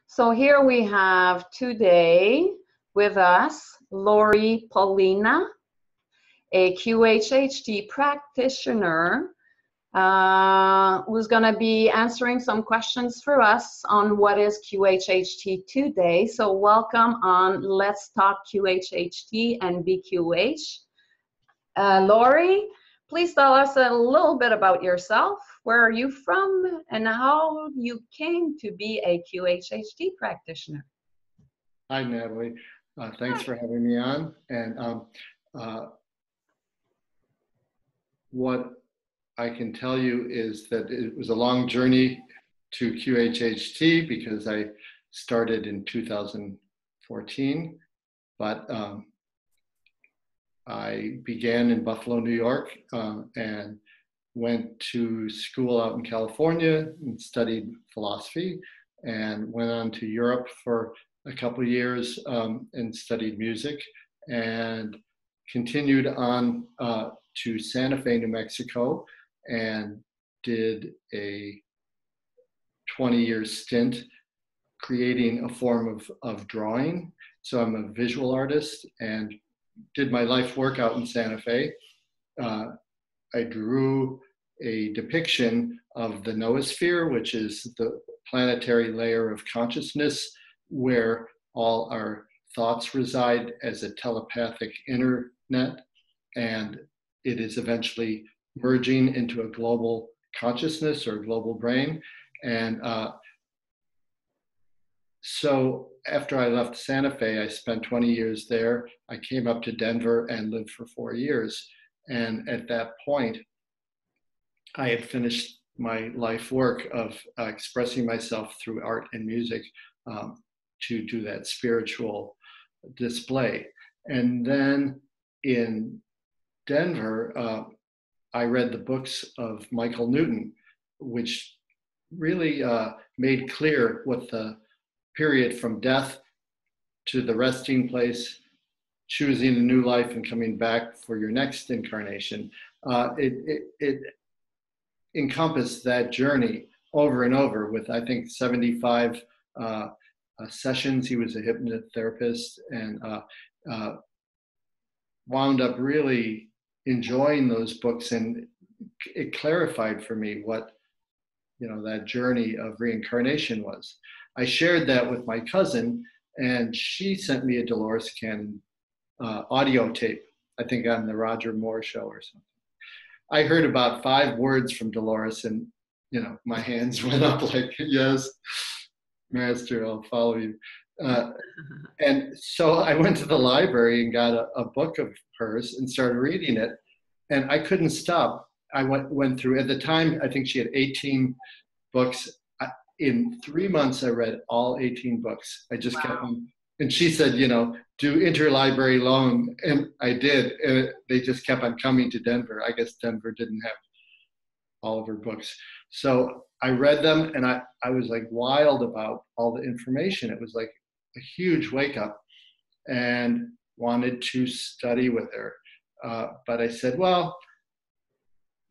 So here we have today with us Lory Pollina, a QHHT practitioner who's going to be answering some questions for us on what is QHHT today. So welcome on Let's Talk QHHT and BQH. Lory, please tell us a little bit about yourself. Where are you from and how you came to be a QHHT practitioner? Hi, Natalie. Thanks for having me on. And what I can tell you is that it was a long journey to QHHT because I started in 2014, but I began in Buffalo, New York, and went to school out in California and studied philosophy, and went on to Europe for a couple of years and studied music, and continued on to Santa Fe, New Mexico, and did a 20-year stint creating a form of drawing. So I'm a visual artist and did my life work out in Santa Fe. I drew a depiction of the noosphere, which is the planetary layer of consciousness where all our thoughts reside as a telepathic internet, and it is eventually merging into a global consciousness or global brain. And so after I left Santa Fe, I spent 20 years there. I came up to Denver and lived for 4 years. And at that point, I had finished my life work of expressing myself through art and music to do that spiritual display. And then in Denver, I read the books of Michael Newton, which really made clear what the period from death to the resting place, choosing a new life and coming back for your next incarnation. It encompassed that journey over and over with, I think, 75 sessions. He was a hypnotherapist and wound up really enjoying those books, and it clarified for me what, you know, that journey of reincarnation was. I shared that with my cousin, and she sent me a Dolores Cannon audio tape, I think on the Roger Moore show or something. I heard about 5 words from Dolores, and, you know, my hands went up like, yes, Master, I'll follow you. And so I went to the library and got a book of hers and started reading it, and I couldn't stop. I went through, at the time, I think she had 18 books. In 3 months, I read all 18 books. I just kept on, and she said, you know, do interlibrary loan, and I did, and they just kept on coming to Denver. I guess Denver didn't have all of her books. So I read them, and I was like wild about all the information. It was like a huge wake up, and wanted to study with her. But I said, well,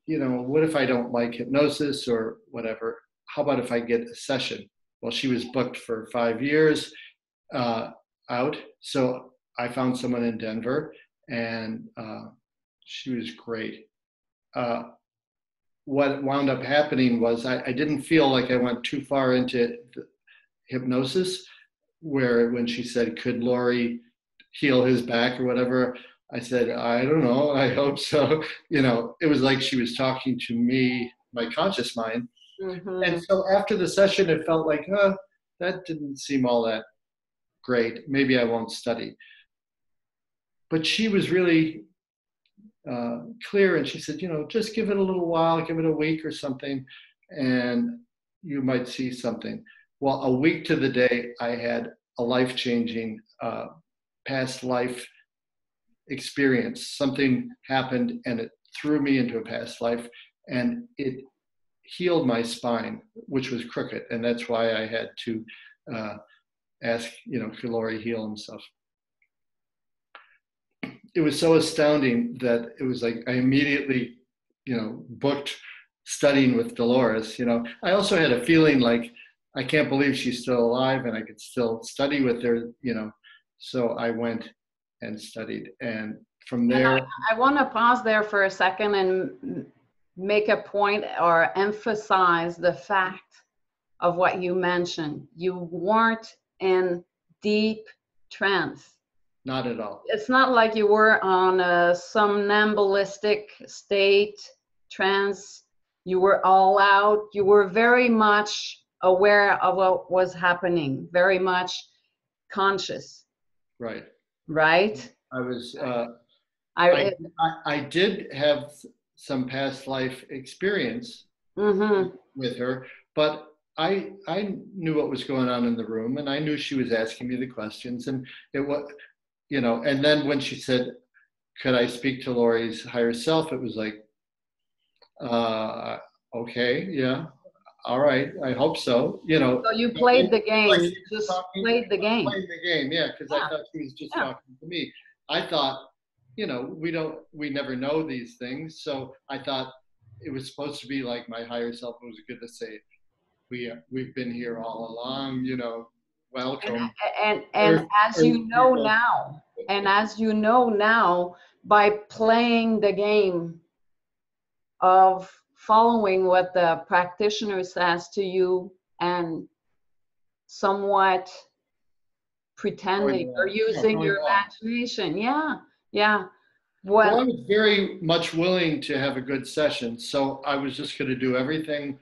you know, what if I don't like hypnosis or whatever? How about if I get a session? Well, she was booked for 5 years out. So I found someone in Denver, and she was great. What wound up happening was I didn't feel like I went too far into hypnosis, where when she said, could Lory heal his back or whatever, I said, I don't know, I hope so. You know, it was like she was talking to me, my conscious mind. Mm-hmm. And so after the session, it felt like, that didn't seem all that great. Maybe I won't study. But she was really clear, and she said, you know, just give it a little while, give it a week or something, and you might see something. Well, a week to the day, I had a life-changing past life experience. Something happened, and it threw me into a past life, and it healed my spine, which was crooked, and that's why I had to ask, you know, could Lory heal himself? It was so astounding that it was like I immediately, you know, booked studying with Dolores. You know, I also had a feeling like I can't believe she's still alive and I could still study with her, you know. So I went and studied. And from And there, I want to pause there for a second and make a point or emphasize the fact of what you mentioned. You weren't in deep trance. not at all. It's not like you were on a somnambulistic state, trance. You were all out. You were very much aware of what was happening, very much conscious, Right. right? I was, I, I did have some past life experience with her, but I knew what was going on in the room, and I knew she was asking me the questions, and it was, you know, and then when she said, could I speak to Lory's higher self? It was like, okay, yeah, all right, I hope so. You know, so you played the game. like You just played the game. playing the game, yeah, because I thought she was just talking to me. I thought, you know, we never know these things, so I thought it was supposed to be like my higher self was going to say, we've been here all along, you know, welcome. And as you know now, by playing the game of following what the practitioner says to you and somewhat pretending or using your imagination. Yeah. Well, I was very much willing to have a good session, so I was just going to do everything,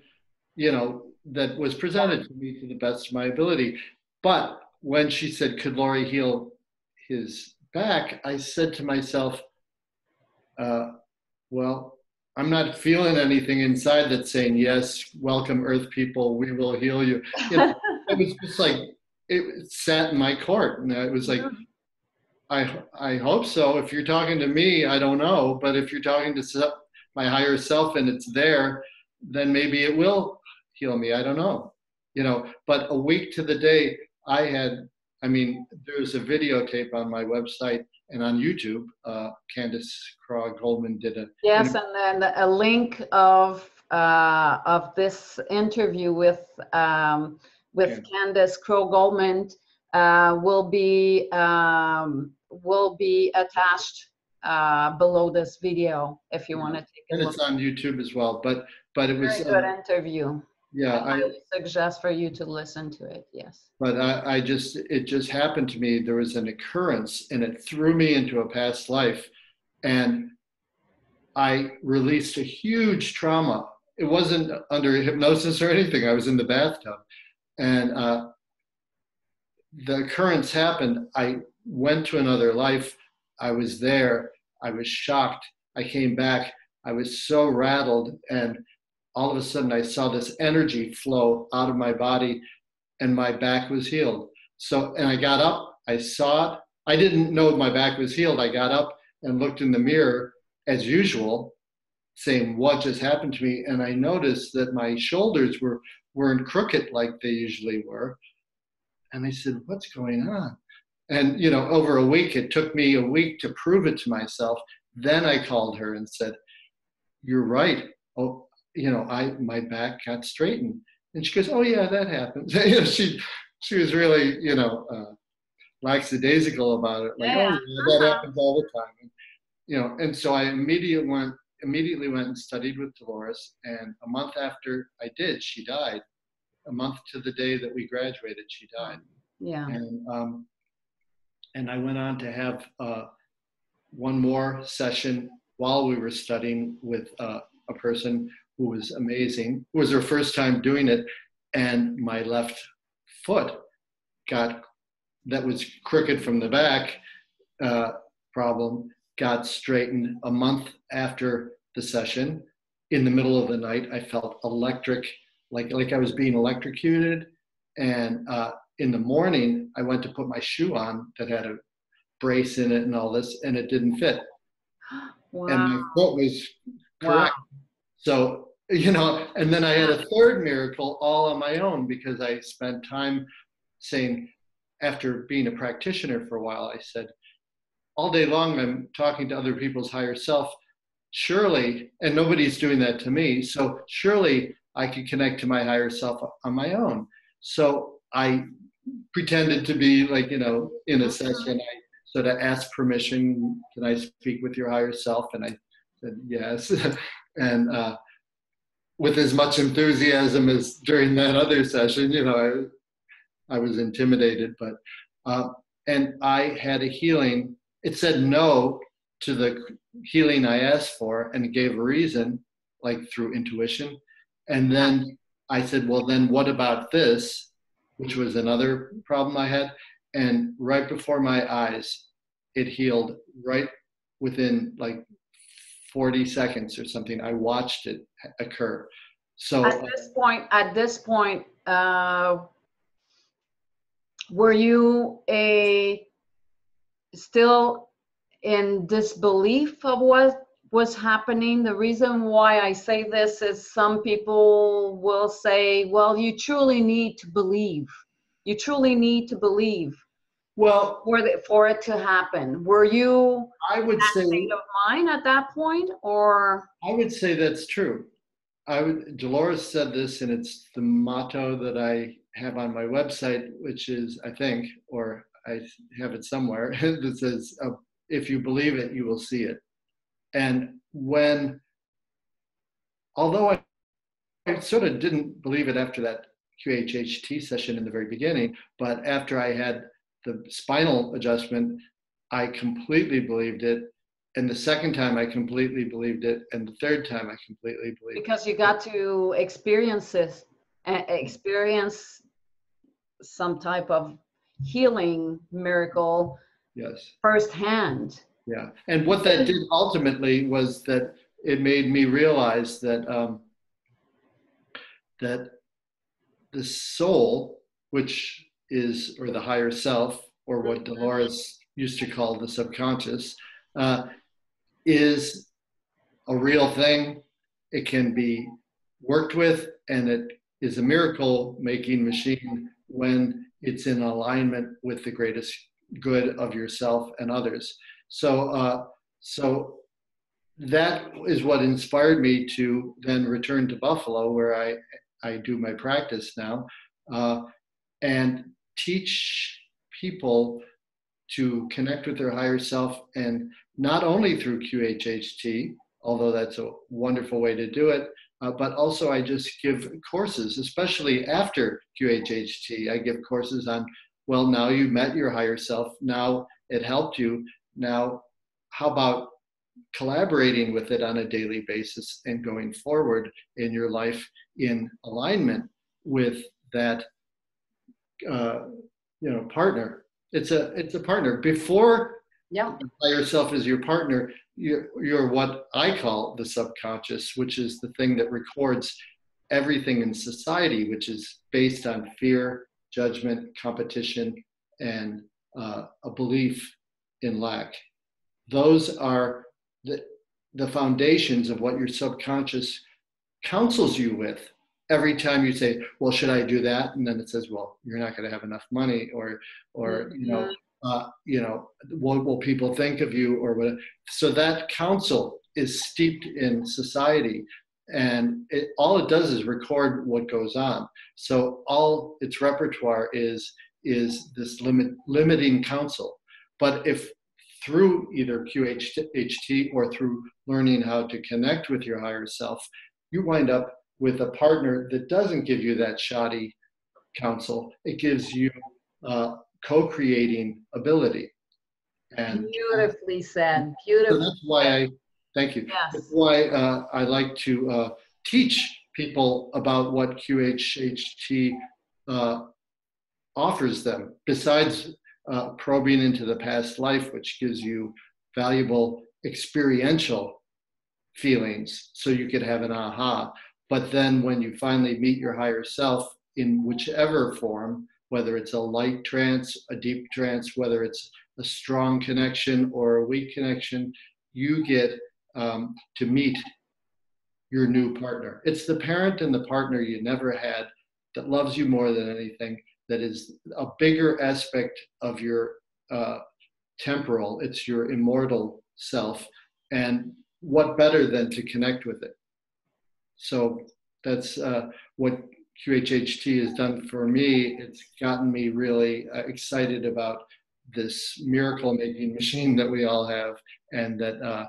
you know, that was presented to me to the best of my ability. But when she said, could Lory heal his back, I said to myself, well, I'm not feeling anything inside that's saying, yes, welcome Earth people, we will heal you. You know, it was just like, it sat in my court. And it was like, I hope so. If you're talking to me, I don't know. But if you're talking to my higher self and it's there, then maybe it will heal me. I don't know. You know, but a week to the day, there's a videotape on my website and on YouTube. Candace Craw-Goldman did a yes, and then a link of this interview with Candace Craw-Goldman will be attached below this video if you want to take a look. And look. it's on YouTube as well. But it was a very good interview. Yeah, I highly suggest for you to listen to it. Yes. But it just happened to me. There was an occurrence, and it threw me into a past life, and I released a huge trauma. It wasn't under hypnosis or anything. I was in the bathtub, and the occurrence happened. I went to another life. I was there. I was shocked. I came back. I was so rattled, and all of a sudden I saw this energy flow out of my body, and my back was healed. So, and I got up, I saw it. I didn't know my back was healed. I got up and looked in the mirror as usual, saying, what just happened to me? And I noticed that my shoulders weren't crooked like they usually were. And I said, what's going on? And, you know, over a week, it took me a week to prove it to myself. Then I called her and said, you're right. Oh, you know, my back got straightened. And she goes, oh yeah, that happens. You know, she was really, you know, lackadaisical about it. Like, oh yeah, that happens all the time. And, you know, and so I immediately went and studied with Dolores. And a month after I did, she died. A month to the day that we graduated, she died. Yeah. And I went on to have one more session while we were studying with a person who was amazing. It was her first time doing it, and my left foot that was crooked from the back problem got straightened a month after the session. In the middle of the night, I felt electric, like I was being electrocuted. And in the morning, I went to put my shoe on that had a brace in it and all this, and it didn't fit. Wow. And my foot was correct. Wow. So, you know, and then I had a third miracle all on my own, because I spent time saying, after being a practitioner for a while, I said, all day long I'm talking to other people's higher self, surely, and nobody's doing that to me, so surely I could connect to my higher self on my own. So I pretended to be like, in a session. I sort of asked permission, can I speak with your higher self? And I said yes. And with as much enthusiasm as during that other session, I was intimidated, but and I had a healing. It said no to the healing I asked for, and it gave a reason, like through intuition. And then I said, well, then what about this? Which was another problem I had. And right before my eyes, it healed right within like 40 seconds or something. I watched it occur. So at this point, were you still in disbelief of what was happening? The reason why I say this is some people will say, well, you truly need to believe. You truly need to believe. Well, for it to happen. Were you I would that say state of mind at that point, or? I would say that's true. Dolores said this, and it's the motto that I have on my website, which is, I think, or I have it somewhere, that says, if you believe it, you will see it. And although I sort of didn't believe it after that QHHT session in the very beginning, but after I had the spinal adjustment, I completely believed it. And the second time I completely believed it. And the third time I completely believed it. Because you got to experience this, experience some type of healing miracle. Yes. Firsthand. Yeah. And what that did ultimately was that it made me realize that that the soul, which is, or the higher self, or what Dolores used to call the subconscious, is a real thing. It can be worked with, and it is a miracle-making machine when it's in alignment with the greatest good of yourself and others. So that is what inspired me to then return to Buffalo, where I do my practice now, and teach people to connect with their higher self, and not only through QHHT, although that's a wonderful way to do it, but also I just give courses, especially after QHHT. I give courses on, well, now you've met your higher self, now it helped you, now how about collaborating with it on a daily basis and going forward in your life in alignment with that partner. It's a partner. Before the higher self is your partner, you're what I call the subconscious, which is the thing that records everything in society, which is based on fear, judgment, competition, and a belief in lack. Those are the foundations of what your subconscious counsels you with. Every time you say, well, should I do that? And then it says, well, you're not going to have enough money, or what will people think of you, or what? So that counsel is steeped in society, and all it does is record what goes on. So all its repertoire is this limiting counsel. But if through either QHHT or through learning how to connect with your higher self, you wind up with a partner that doesn't give you that shoddy counsel. It gives you co-creating ability. And beautifully said. Beautiful. So that's why thank you. Yes. That's why I like to teach people about what QHHT offers them, besides probing into the past life, which gives you valuable experiential feelings, so you could have an aha. But then when you finally meet your higher self in whichever form, whether it's a light trance, a deep trance, whether it's a strong connection or a weak connection, you get to meet your new partner. It's the parent and the partner you never had that loves you more than anything, that is a bigger aspect of your temporal, it's your immortal self. And what better than to connect with it? So that's what QHHT has done for me, it's gotten me really excited about this miracle-making machine that we all have, and that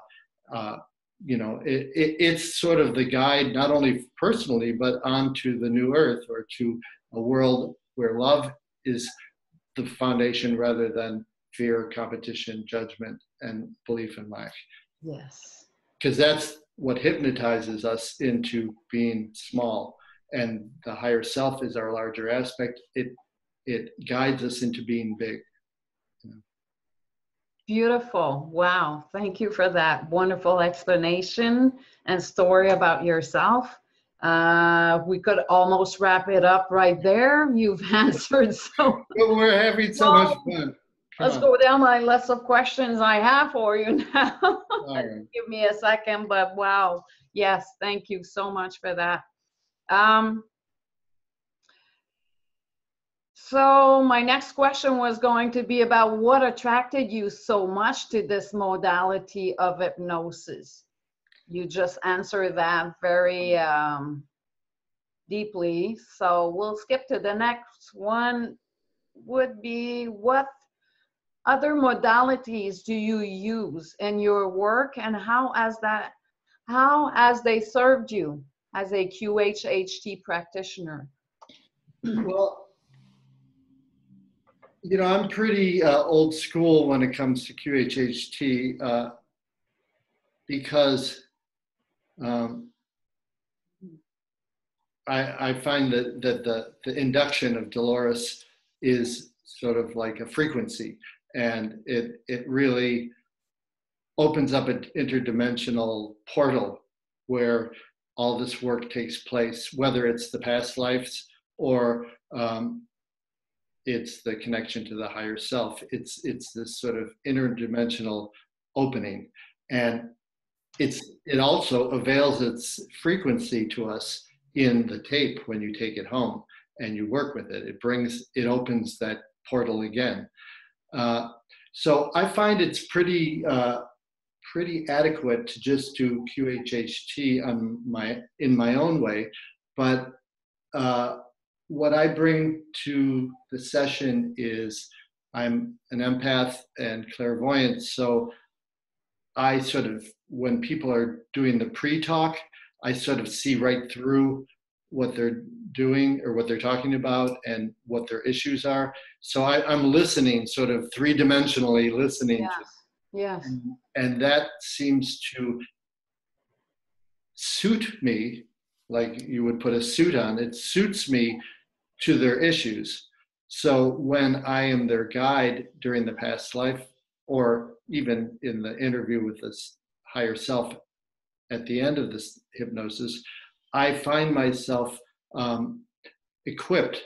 it's sort of the guide, not only personally, but onto the new earth, or to a world where love is the foundation rather than fear, competition, judgment, and belief in lack. Yes. Because that's what hypnotizes us into being small. And the higher self is our larger aspect. It guides us into being big. Beautiful. Wow. Thank you for that wonderful explanation and story about yourself. We could almost wrap it up right there. You've answered so. But we're having so much fun. Let's go down my list of questions I have for you now. All right. Give me a second, but wow. Yes, thank you so much for that. So my next question was going to be about what attracted you so much to this modality of hypnosis. You just answered that very deeply. So we'll skip to the next one. Would be, what other modalities do you use in your work, and how has they served you as a QHHT practitioner? Well, I'm pretty old school when it comes to QHHT because I find that the induction of Dolores is sort of like a frequency, and it really opens up an interdimensional portal where all this work takes place, whether it's the past lives or it's the connection to the higher self. It's this sort of interdimensional opening, and it also avails its frequency to us in the tape when you take it home and you work with it. It opens that portal again. So I find it's pretty adequate to just do QHHT in my own way, but what I bring to the session is I'm an empath and clairvoyant, so I sort of, when people are doing the pre-talk, I sort of see right through what they're doing or what they're talking about and what their issues are. So I'm listening, sort of three-dimensionally listening. Yes. Yes. And that seems to suit me, like you would put a suit on. It suits me to their issues. So when I am their guide during the past life, or even in the interview with this higher self at the end of this hypnosis, I find myself equipped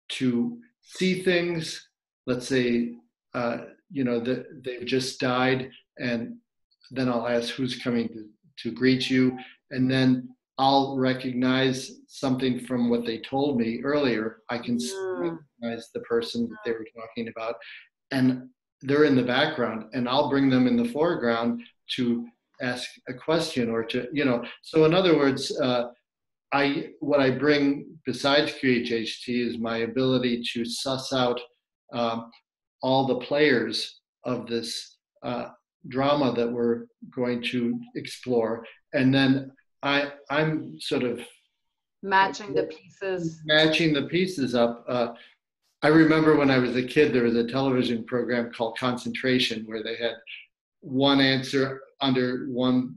to see things. Let's say, that they've just died, and then I'll ask who's coming to greet you, and then I'll recognize something from what they told me earlier. I can recognize the person that they were talking about, and they're in the background, and I'll bring them in the foreground to ask a question or to, so in other words, what I bring besides QHHT is my ability to suss out all the players of this drama that we're going to explore, and then I'm sort of matching the pieces up. I remember when I was a kid, there was a television program called Concentration where they had one answer under one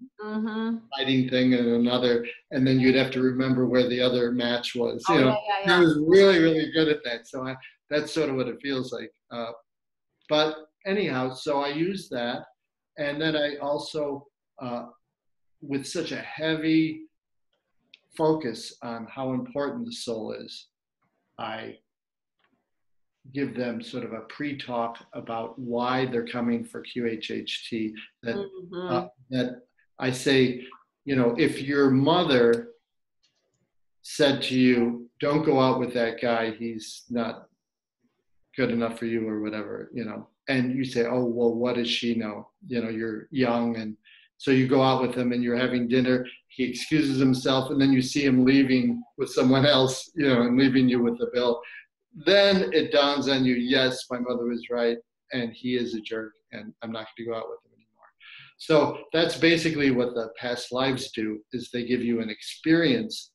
fighting thing and another, and then you'd have to remember where the other match was. I was really, really good at that. So that's sort of what it feels like. But anyhow, so I use that. And then I also, with such a heavy focus on how important the soul is, I give them sort of a pre-talk about why they're coming for QHHT. That I say, if your mother said to you, "Don't go out with that guy, he's not good enough for you," or whatever, and you say, "Oh, well, what does she know? You're young and So you go out with him and you're having dinner, he excuses himself, and then you see him leaving with someone else, you know, and leaving you with the bill. Then it dawns on you, yes, my mother was right, and he is a jerk, and I'm not going to go out with him anymore. So that's basically what the past lives do, is they give you an experience,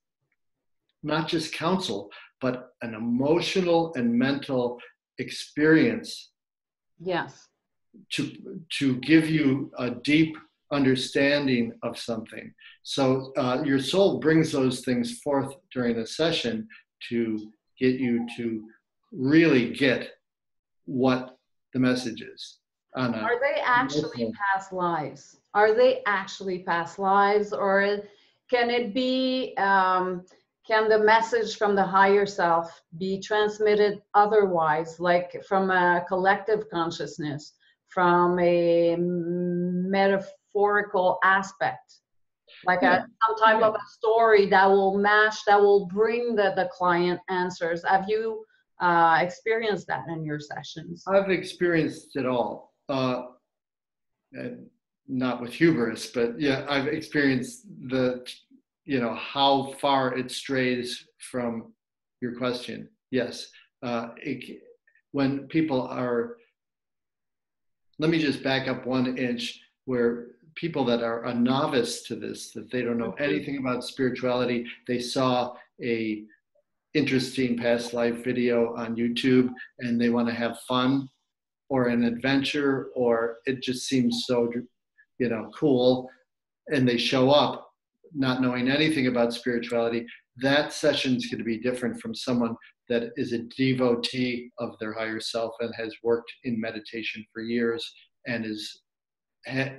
not just counsel, but an emotional and mental experience. Yes. To give you a deep understanding of something. So your soul brings those things forth during a session to get you to really get what the message is. Are they actually past lives? Are they actually past lives, or can it be, can the message from the higher self be transmitted otherwise, like from a collective consciousness, from a metaphorical aspect, like some type of a story that will match, that will bring the client answers? Have you experienced that in your sessions? I've experienced it all. And not with hubris, but yeah, I've experienced how far it strays from your question. Yes. When people are, let me just back up 1 inch, where people that are a novice to this, that they don't know anything about spirituality, they saw a interesting past life video on YouTube and they want to have fun or an adventure, or it just seems so, cool, and they show up not knowing anything about spirituality. That session's going to be different from someone that is a devotee of their higher self and has worked in meditation for years and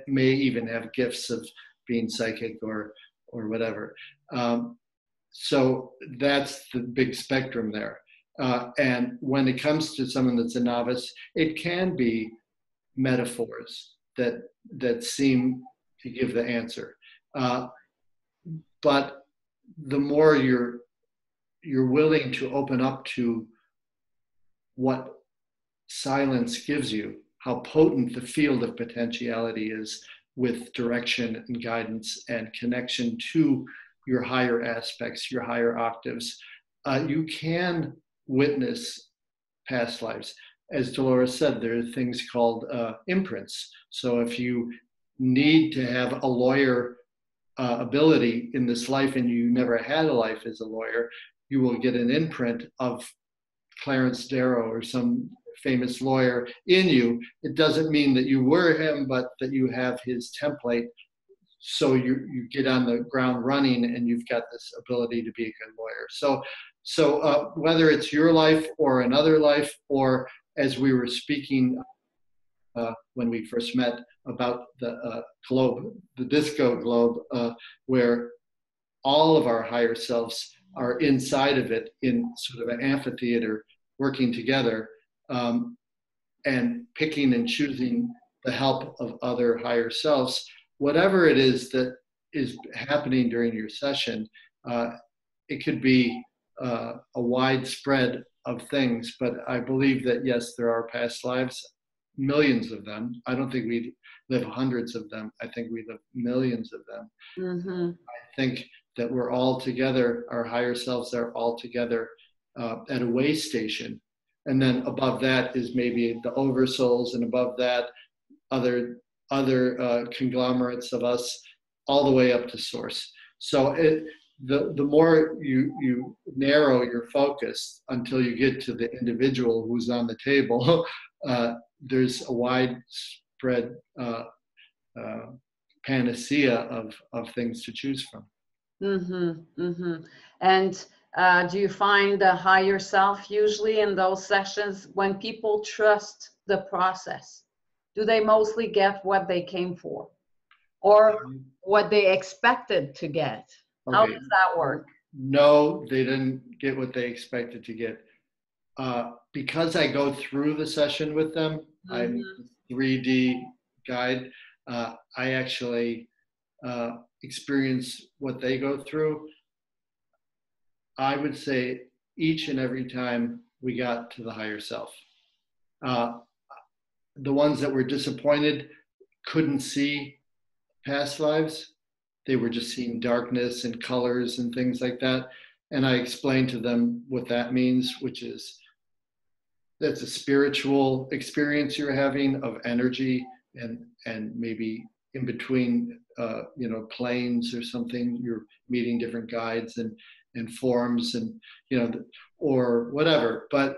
may even have gifts of being psychic or whatever. So that's the big spectrum there. And when it comes to someone that's a novice, it can be metaphors that seem to give the answer. But the more you're willing to open up to what silence gives you, how potent the field of potentiality is with direction and guidance and connection to your higher aspects, your higher octaves, you can witness past lives. As Dolores said, there are things called imprints. So if you need to have a lawyer ability in this life and you never had a life as a lawyer, you will get an imprint of Clarence Darrow or some famous lawyer in you. It doesn't mean that you were him, but that you have his template. So you get on the ground running and you've got this ability to be a good lawyer. So whether it's your life or another life, or as we were speaking when we first met about the globe, the disco globe, where all of our higher selves are inside of it in sort of an amphitheater working together, and picking and choosing the help of other higher selves. Whatever it is that is happening during your session, it could be a wide spread of things, but I believe that yes, there are past lives, millions of them. I don't think we live hundreds of them. I think we live millions of them. Mm-hmm. I think that we're all together, our higher selves are all together at a way station. And then above that is maybe the oversouls, and above that, other conglomerates of us, all the way up to source. So the more you narrow your focus until you get to the individual who's on the table, there's a widespread panacea of things to choose from. Mm-hmm, mm-hmm. And do you find the higher self usually in those sessions, when people trust the process, do they mostly get what they came for or what they expected to get? Okay. How does that work? No, they didn't get what they expected to get. Because I go through the session with them, mm-hmm. I'm a 3D guide. I actually experience what they go through. I would say each and every time we got to the higher self. The ones that were disappointed couldn't see past lives. They were just seeing darkness and colors and things like that. And I explained to them what that means, which is that's a spiritual experience you're having of energy, and maybe in between planes or something, you're meeting different guides and forms, and or whatever. But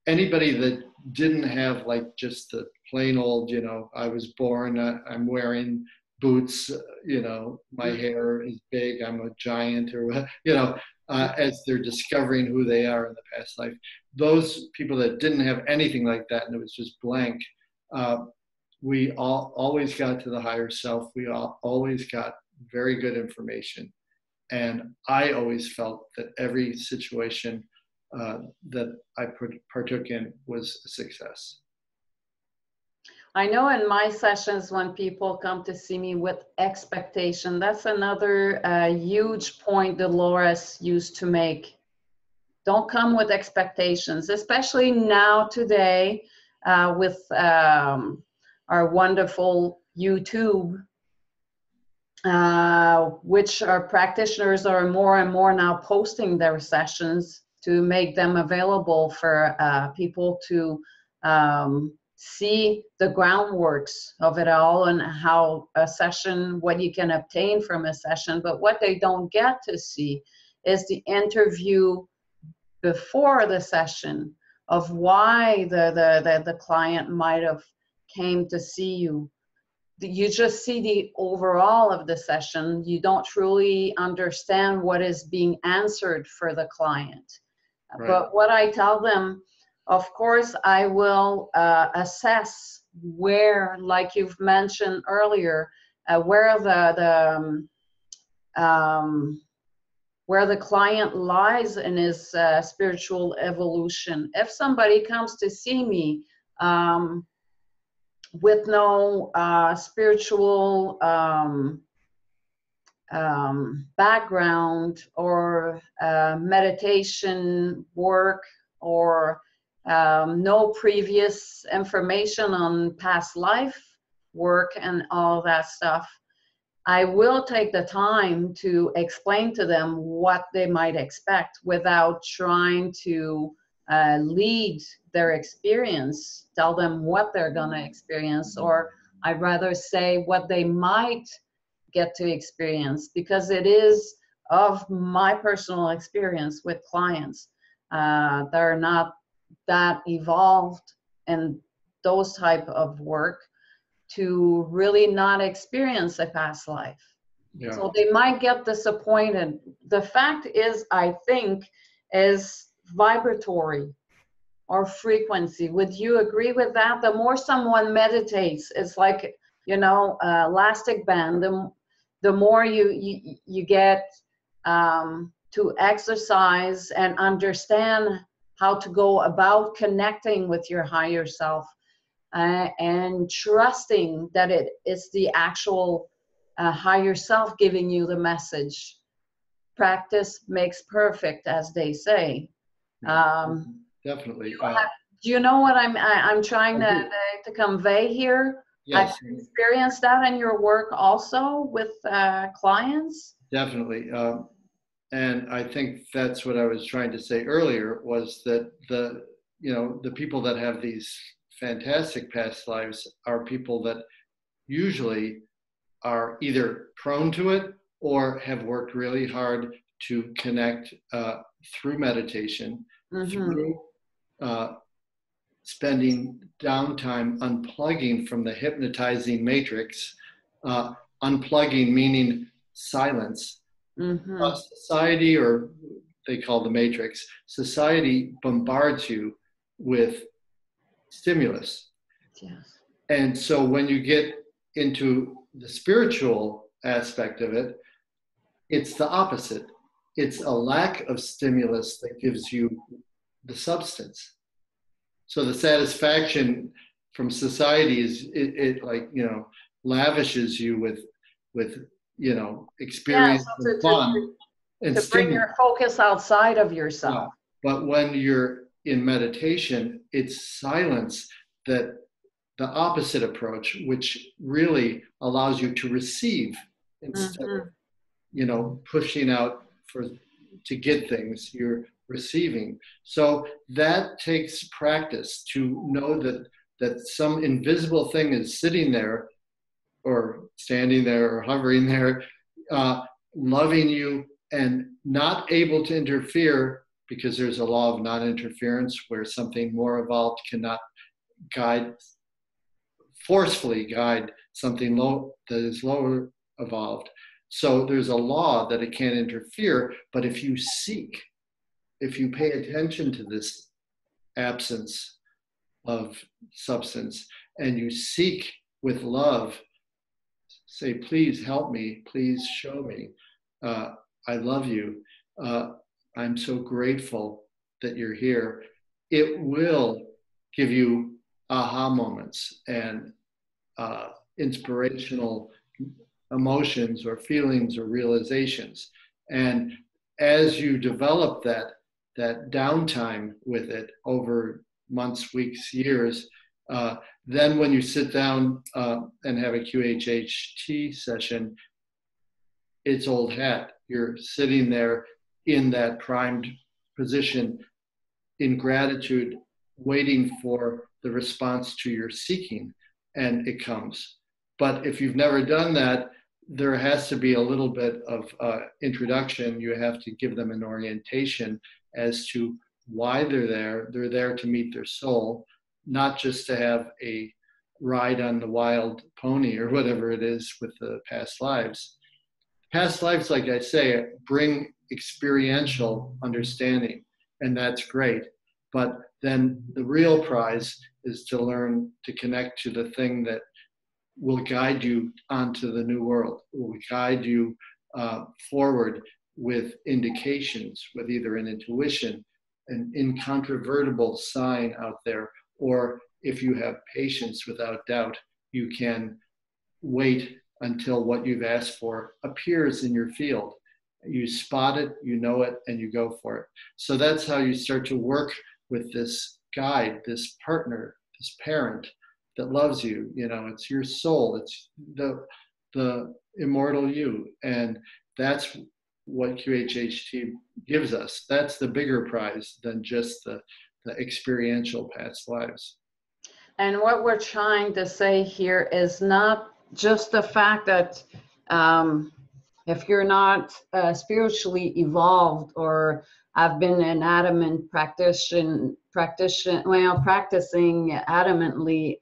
anybody that didn't have like just the plain old, I was born, I'm wearing boots, my hair is big, I'm a giant, or as they're discovering who they are in the past life. Those people that didn't have anything like that and it was just blank, we always got to the higher self. We always got very good information. And I always felt that every situation that I partook in was a success. I know in my sessions when people come to see me with expectation, that's another huge point Dolores used to make. Don't come with expectations, especially now today with our wonderful YouTube, which our practitioners are more and more now posting their sessions to make them available for people to see the groundworks of it all and how a session, what you can obtain from a session. But what they don't get to see is the interview before the session of why the client might have came to see you. You just see the overall of the session. You don't truly understand what is being answered for the client. Right. But what I tell them, of course, I will assess where, like you've mentioned earlier, where the client lies in his spiritual evolution. If somebody comes to see me with no spiritual background or meditation work or no previous information on past life work and all that stuff, I will take the time to explain to them what they might expect without trying to lead their experience, tell them what they're going to experience, or I'd rather say what they might get to experience, because it is of my personal experience with clients that are not that evolved in those type of work to really not experience a past life. Yeah. So they might get disappointed. The fact is, I think, is vibratory or frequency. Would you agree with that? The more someone meditates, it's like, elastic band, the more you get to exercise and understand how to go about connecting with your higher self. And trusting that it is the actual higher self giving you the message. Practice makes perfect, as they say. Definitely. Do you know what I'm trying to convey here? Yes. Have you experienced that in your work also with clients? Definitely. And I think that's what I was trying to say earlier, was that the people that have these fantastic past lives are people that usually are either prone to it or have worked really hard to connect through meditation, through spending downtime unplugging from the hypnotizing matrix, unplugging meaning silence. Society, or they call the matrix, society bombards you with stimulus. Yes. And so when you get into the spiritual aspect of it, it's the opposite. It's a lack of stimulus that gives you the substance. So the satisfaction from society is it lavishes you with experience and fun. To bring your focus outside of yourself. Yeah. But when you're in meditation, it's silence that the opposite approach, which really allows you to receive instead of, you know, pushing out to get things. You're receiving. So that takes practice to know that some invisible thing is sitting there or standing there or hovering there, loving you and not able to interfere, because there's a law of non-interference where something more evolved cannot forcefully guide something that is lower evolved. So there's a law that it can't interfere, but if you pay attention to this absence of substance and you seek with love, say, please help me, please show me, I love you, I'm so grateful that you're here, it will give you aha moments and inspirational emotions or feelings or realizations. And as you develop that downtime with it over months, weeks, years, then when you sit down and have a QHHT session, it's old hat. You're sitting there in that primed position in gratitude, waiting for the response to your seeking, and it comes. But if you've never done that, there has to be a little bit of introduction. You have to give them an orientation as to why they're there. They're there to meet their soul, not just to have a ride on the wild pony or whatever it is with the past lives. Past lives, like I say, bring experiential understanding, and that's great. But then the real prize is to learn to connect to the thing that will guide you onto the new world, will guide you forward with indications, with either an intuition, an incontrovertible sign out there, or if you have patience without doubt, you can wait until what you've asked for appears in your field. You spot it, you know it, and you go for it. So that's how you start to work with this guide, this partner, this parent that loves you. You know, it's your soul, it's the immortal you. And that's what QHHT gives us. That's the bigger prize than just the experiential past lives. And what we're trying to say here is not just the fact that if you're not spiritually evolved or have been an adamant practicing adamantly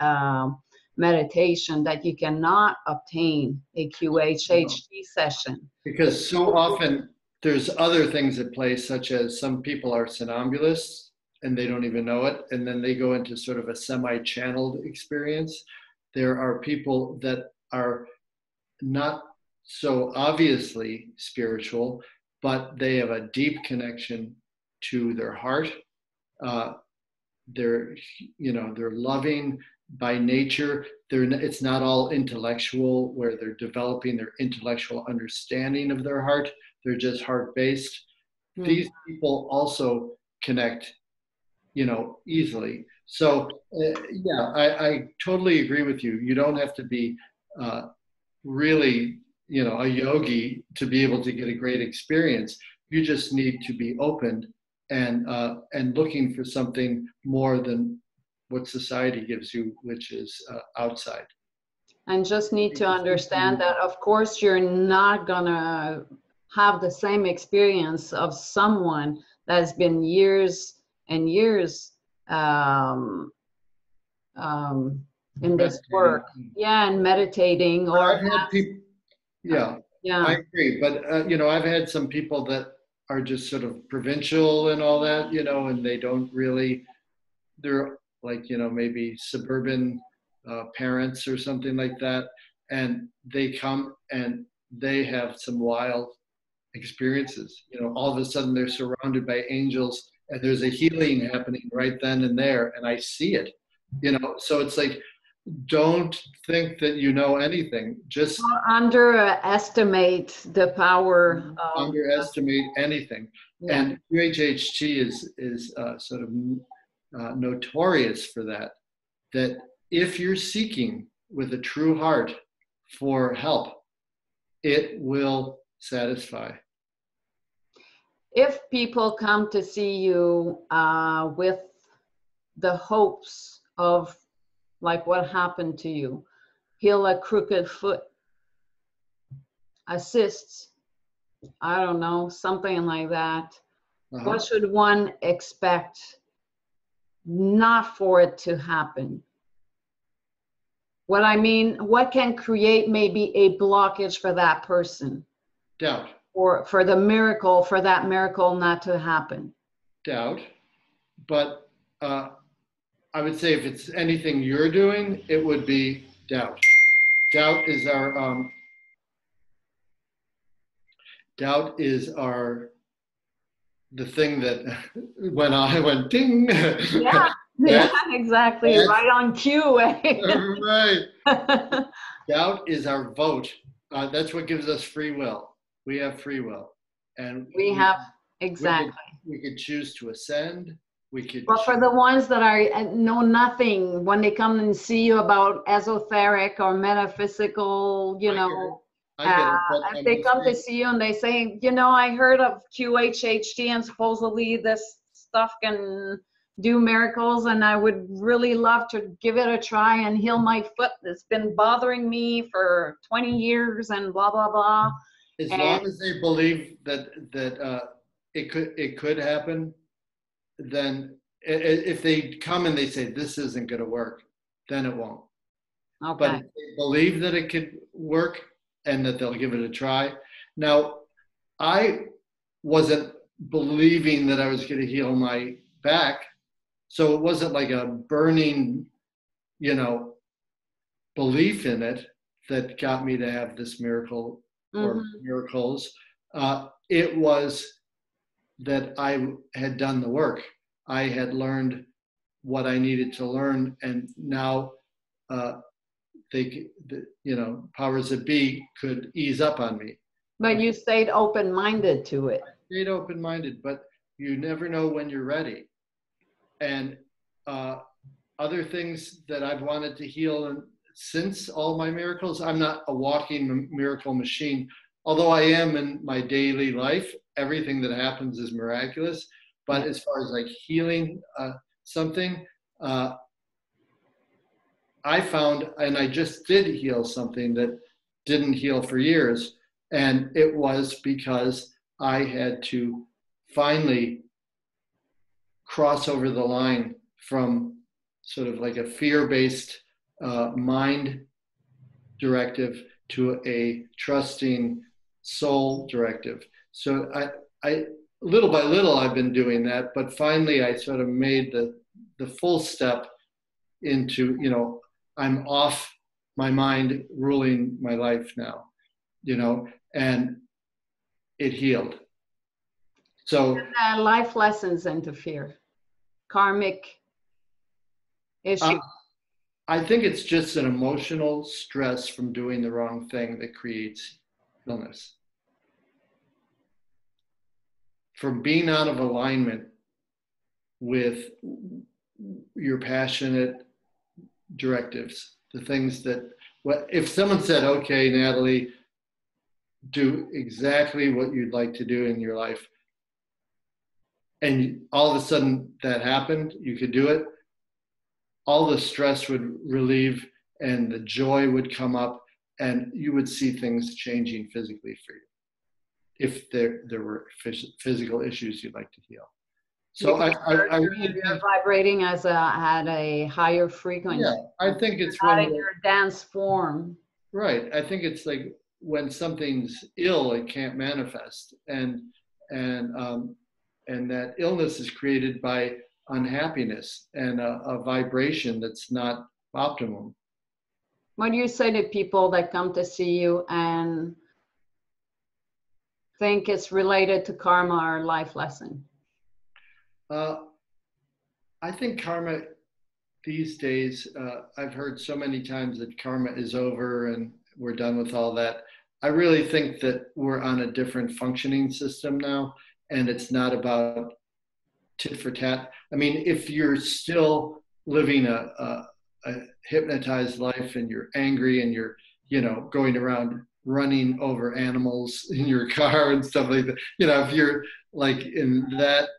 meditation, that you cannot obtain a QHHT session. Because so often there's other things at play, such as some people are somnambulists and they don't even know it, and then they go into sort of a semi-channeled experience. There are people that are not so obviously spiritual, but they have a deep connection to their heart. They're loving by nature. It's not all intellectual, where they're developing their intellectual understanding of their heart. They're just heart-based. Mm-hmm. These people also connect, easily. So I totally agree with you. You don't have to be really, a yogi to be able to get a great experience. You just need to be open and looking for something more than what society gives you, which is outside. And just need to understand that, of course, you're not gonna have the same experience of someone that's been years and years in this work, and meditating, or I've had people, I agree, but I've had some people that are just sort of provincial and all that, and they don't really, they're like, maybe suburban parents or something like that, and they come and they have some wild experiences. All of a sudden they're surrounded by angels and there's a healing happening right then and there, and I see it, so it's like, don't think that you know anything. Just underestimate the power. Underestimate anything. Yeah. And QHHT is sort of notorious for that if you're seeking with a true heart for help, it will satisfy. If people come to see you with the hopes of, like what happened to you, heal a crooked foot, assists, I don't know, something like that, what should one expect not for it to happen? What I mean, what can create maybe a blockage for that person? Doubt. Or for the miracle, for that miracle not to happen? Doubt. But I would say if it's anything you're doing, it would be doubt. Doubt is the thing that when I went ding. Yeah, yeah, exactly. Right on cue. Right. Doubt is our vote. That's what gives us free will. We have free will. And we have, exactly. We could choose to ascend. We could. But for the ones that are know nothing, when they come and see you about esoteric or metaphysical, you know, if they come to see you and they say, you know, I heard of QHHT and supposedly this stuff can do miracles, and I would really love to give it a try and heal my foot that's been bothering me for 20 years and blah, blah, blah. As long as they believe that it could happen, then if they come and they say this isn't going to work, then it won't. Okay. But if they believe that it could work and that they'll give it a try. Now, I wasn't believing that I was going to heal my back, so it wasn't like a burning, you know, belief in it that got me to have this miracle or miracles. It was that I had done the work. I had learned what I needed to learn, and now you know, powers that be could ease up on me. But you stayed open-minded to it. I stayed open-minded, but you never know when you're ready. And other things that I've wanted to heal, and since all my miracles, I'm not a walking miracle machine, although I am in my daily life. Everything that happens is miraculous. But as far as like healing something, I found, and I just did heal something that didn't heal for years. And it was because I had to finally cross over the line from sort of like a fear-based mind directive to a trusting soul directive. So I little by little, I've been doing that, but finally I sort of made the full step into, you know, I'm off my mind ruling my life now, you know, and it healed. So life lessons interfere, karmic issue. I think it's just an emotional stress from doing the wrong thing that creates illness. From being out of alignment with your passionate directives, the things that, if someone said, okay, Nathalie, do exactly what you'd like to do in your life, and all of a sudden that happened, you could do it, all the stress would relieve and the joy would come up, and you would see things changing physically for you if there were physical issues you'd like to heal. So I really you're vibrating at a higher frequency. Yeah, I think it's not in your dance form. Right. I think it's like when something's ill, it can't manifest, and that illness is created by unhappiness and a vibration that's not optimum. What do you say to people that come to see you and think it's related to karma or life lesson? I think karma these days, I've heard so many times that karma is over and we're done with all that. I really think that we're on a different functioning system now, and it's not about tit for tat. I mean, if you're still living a a hypnotized life and you're angry and you're, going around running over animals in your car and stuff like that, if you're like in that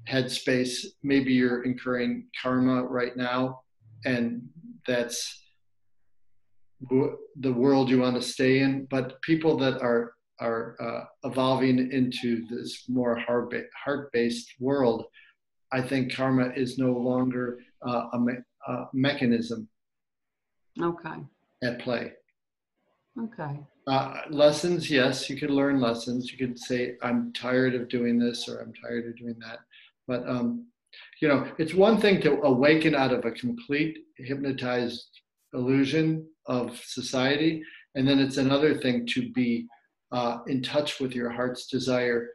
headspace, maybe you're incurring karma right now, and that's the world you want to stay in. But people that are evolving into this more heart-based world, I think karma is no longer a mechanism Okay. at play. Okay. Lessons, yes, you could learn lessons. You could say, I'm tired of doing this, or I'm tired of doing that. But, it's one thing to awaken out of a complete hypnotized illusion of society. And then it's another thing to be in touch with your heart's desire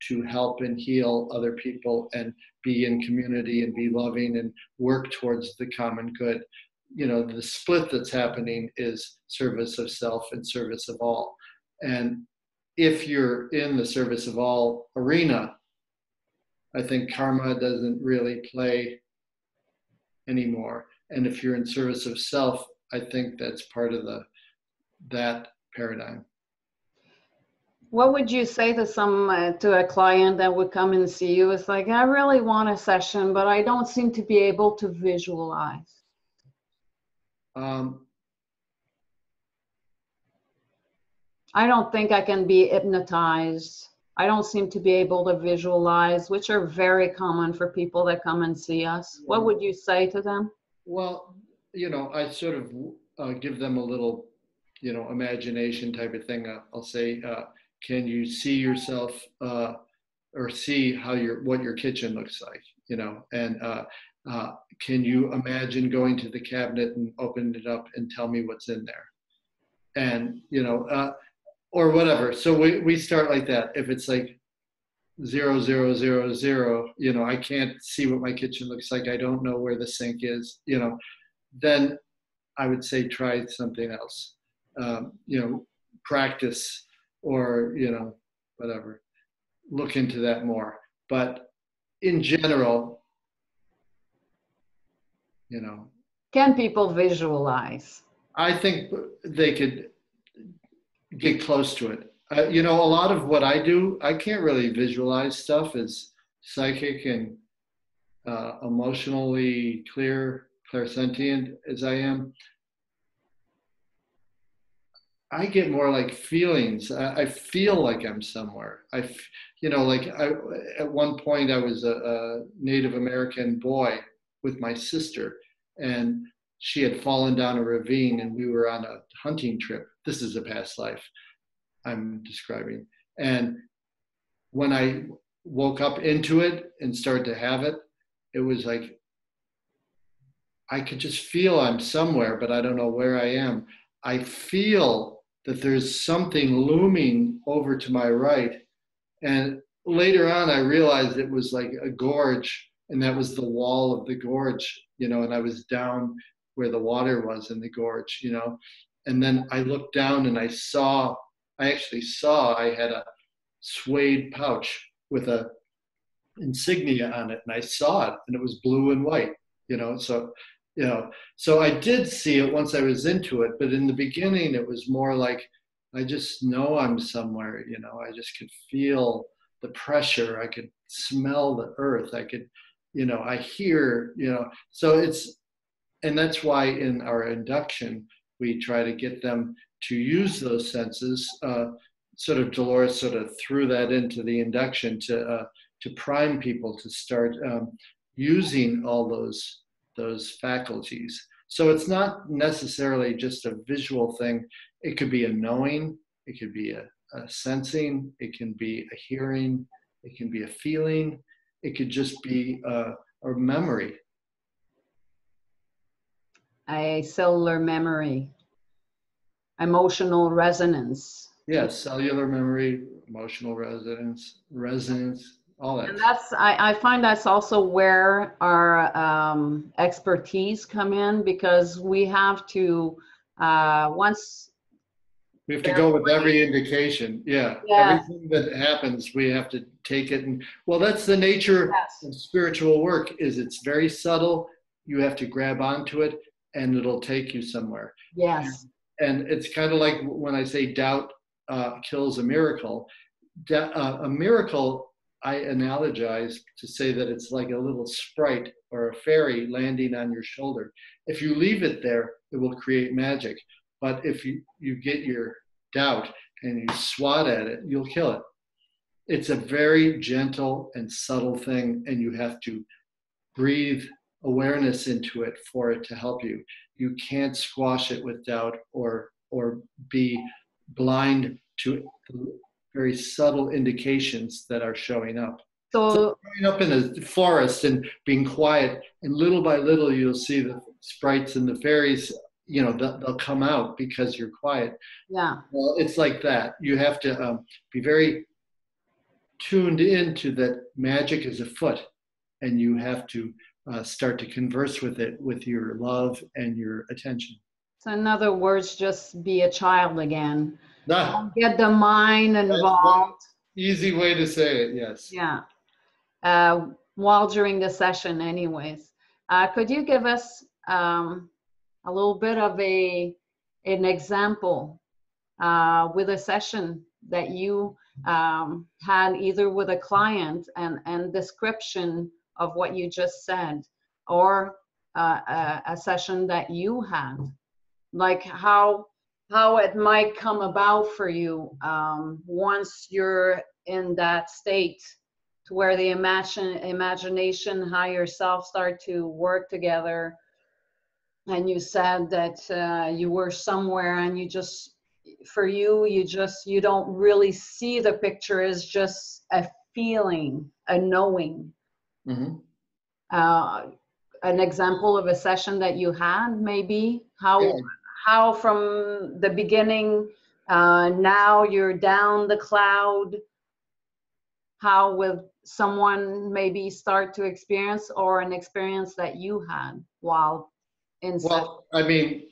to help and heal other people and be in community and be loving and work towards the common good. The split that's happening is service of self and service of all. And if you're in the service of all arena, I think karma doesn't really play anymore. And if you're in service of self, I think that's part of that paradigm. What would you say to to a client that would come and see you? It's like, I really want a session, but I don't seem to be able to visualize. I don't think I can be hypnotized. I don't seem to be able to visualize, which are very common for people that come and see us. What would you say to them? Well, I sort of give them a little, imagination type of thing. I'll say, can you see yourself or see what your kitchen looks like, and can you imagine going to the cabinet and opening it up and tell me what's in there? And, or whatever. So we start like that. If it's like 0, 0, 0, 0, I can't see what my kitchen looks like. I don't know where the sink is, then I would say try something else, practice or, whatever, look into that more. But in general, Can people visualize? I think they could get close to it. A lot of what I do, I can't really visualize stuff as psychic and emotionally clairsentient as I am. I get more like feelings. I feel like I'm somewhere. At one point I was a Native American boy with my sister, and she had fallen down a ravine and we were on a hunting trip. This is a past life I'm describing. And when I woke up into it and started to have it, it was like, I could just feel I'm somewhere, but I don't know where I am. I feel that there's something looming over to my right. And later on, I realized it was like a gorge, and that was the wall of the gorge, and I was down where the water was in the gorge, and then I looked down and I actually saw I had a suede pouch with a insignia on it, and I saw it, and it was blue and white, so I did see it once I was into it, but in the beginning it was more like, I just know I'm somewhere, I just could feel the pressure, I could smell the earth, I could, I hear, so and that's why in our induction, we try to get them to use those senses. Dolores sort of threw that into the induction to prime people to start using all those faculties. So it's not necessarily just a visual thing. It could be a knowing, it could be a sensing, it can be a hearing, it can be a feeling, it could just be a memory. A cellular memory, emotional resonance. Yes, cellular memory, emotional resonance, all that. And I find that's also where our expertise come in, because we have to, we have to go with every indication. Yeah. Everything that happens, we have to take it. And well, that's the nature of spiritual work, is it's very subtle. you have to grab onto it and it'll take you somewhere. Yes. And it's kind of like when I say doubt kills a miracle. A miracle, I analogize to say that it's like a little sprite or a fairy landing on your shoulder. If you leave it there, it will create magic. But if you get your doubt and you swat at it, you'll kill it. It's a very gentle and subtle thing, and you have to breathe awareness into it for it to help you. You can't squash it with doubt or be blind to very subtle indications that are showing up. So Showing up in a forest and being quiet, and little by little you'll see the sprites and the fairies, you know, they'll come out because you're quiet. yeah. Well, it's like that. You have to be very tuned into that magic is afoot, and you have to start to converse with it with your love and your attention. So in other words, just be a child again. Ah, Don't get the mind involved. easy way to say it, yes. Yeah. While during the session anyways. Could you give us a little bit of an example with a session that you had either with a client and description of what you just said, or a session that you had, like how it might come about for you once you're in that state, to where the imagination, higher self start to work together. And you said that you were somewhere and you just, for you, you don't really see the picture, is just a feeling, a knowing. Mm-hmm. An example of a session that you had, maybe how from the beginning, now you're down the cloud, how will someone maybe start to experience, or an experience that you had while in session? Well, I mean,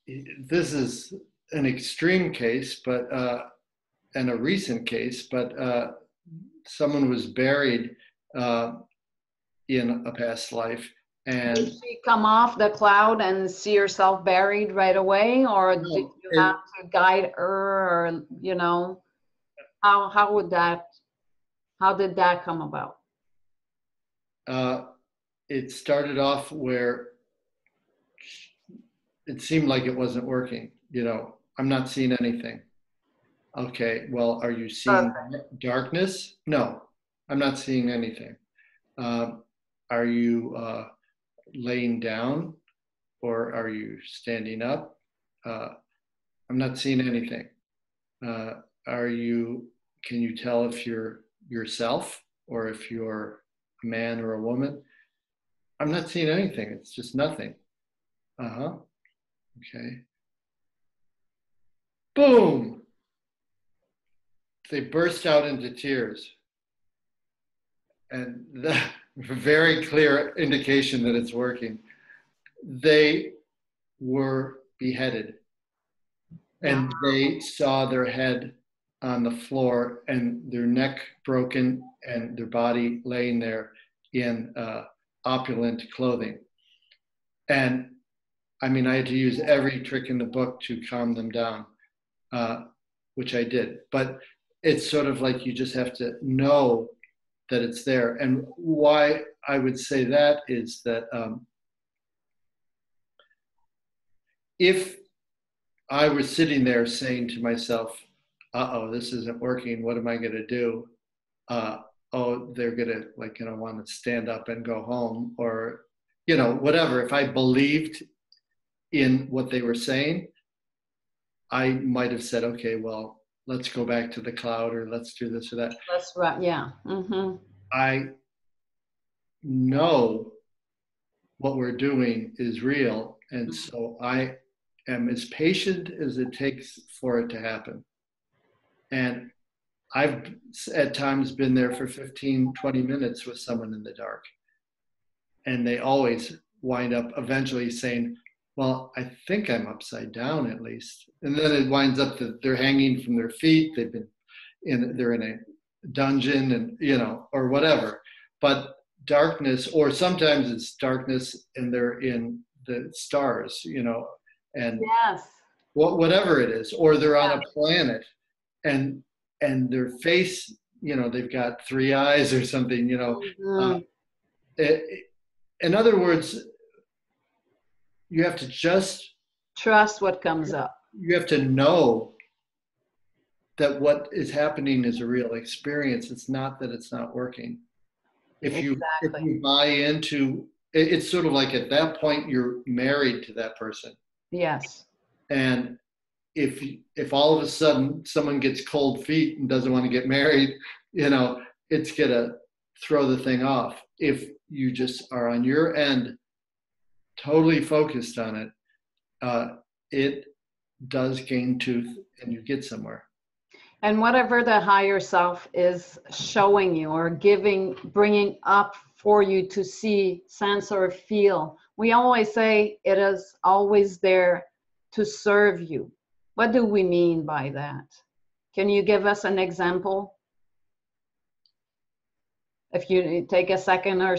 this is an extreme case, but and a recent case, but someone was buried in a past life. And did she come off the cloud and see herself buried right away, or did you have to guide her, or you know, how did that come about? It started off where it seemed like it wasn't working. You know, I'm not seeing anything. Okay, well, are you seeing darkness? No, I'm not seeing anything. Are you laying down, or are you standing up? I'm not seeing anything. Can you tell if you're yourself or if you're a man or a woman? I'm not seeing anything. It's just nothing. Okay. Boom! They burst out into tears. And that very clear indication that it's working. They were beheaded. And they saw their head on the floor and their neck broken and their body laying there in opulent clothing. And I mean, I had to use every trick in the book to calm them down, which I did. But it's sort of like you just have to know that it's there. And why I would say that is that if I was sitting there saying to myself, uh-oh, this isn't working, what am I going to do? Oh, they're going to want to stand up and go home, or, whatever. If I believed in what they were saying, I might have said, okay, well, let's go back to the cloud, or let's do this or that. That's right, yeah. Mm-hmm. I know what we're doing is real, and so I am as patient as it takes for it to happen. And I've at times been there for 15, 20 minutes with someone in the dark. And they always wind up eventually saying, well, I think I'm upside down at least. And then it winds up that they're hanging from their feet. They're in a dungeon and, or whatever. But darkness, or sometimes it's darkness and they're in the stars, you know, and Yes. whatever it is, or they're on a planet and their face, you know, they've got three eyes or something, you know. Mm-hmm. In other words, you have to just Trust what comes up. you have to know that what is happening is a real experience. It's not that it's not working. If you buy into it, it's sort of like at that point you're married to that person. Yes. And if all of a sudden someone gets cold feet and doesn't want to get married, you know, it's gonna throw the thing off. If you just are on your end, totally focused on it, it does gain tooth and you get somewhere. And whatever the higher self is showing you or bringing up for you to see, sense, or feel, we always say it is always there to serve you. What do we mean by that? Can you give us an example? If you take a second or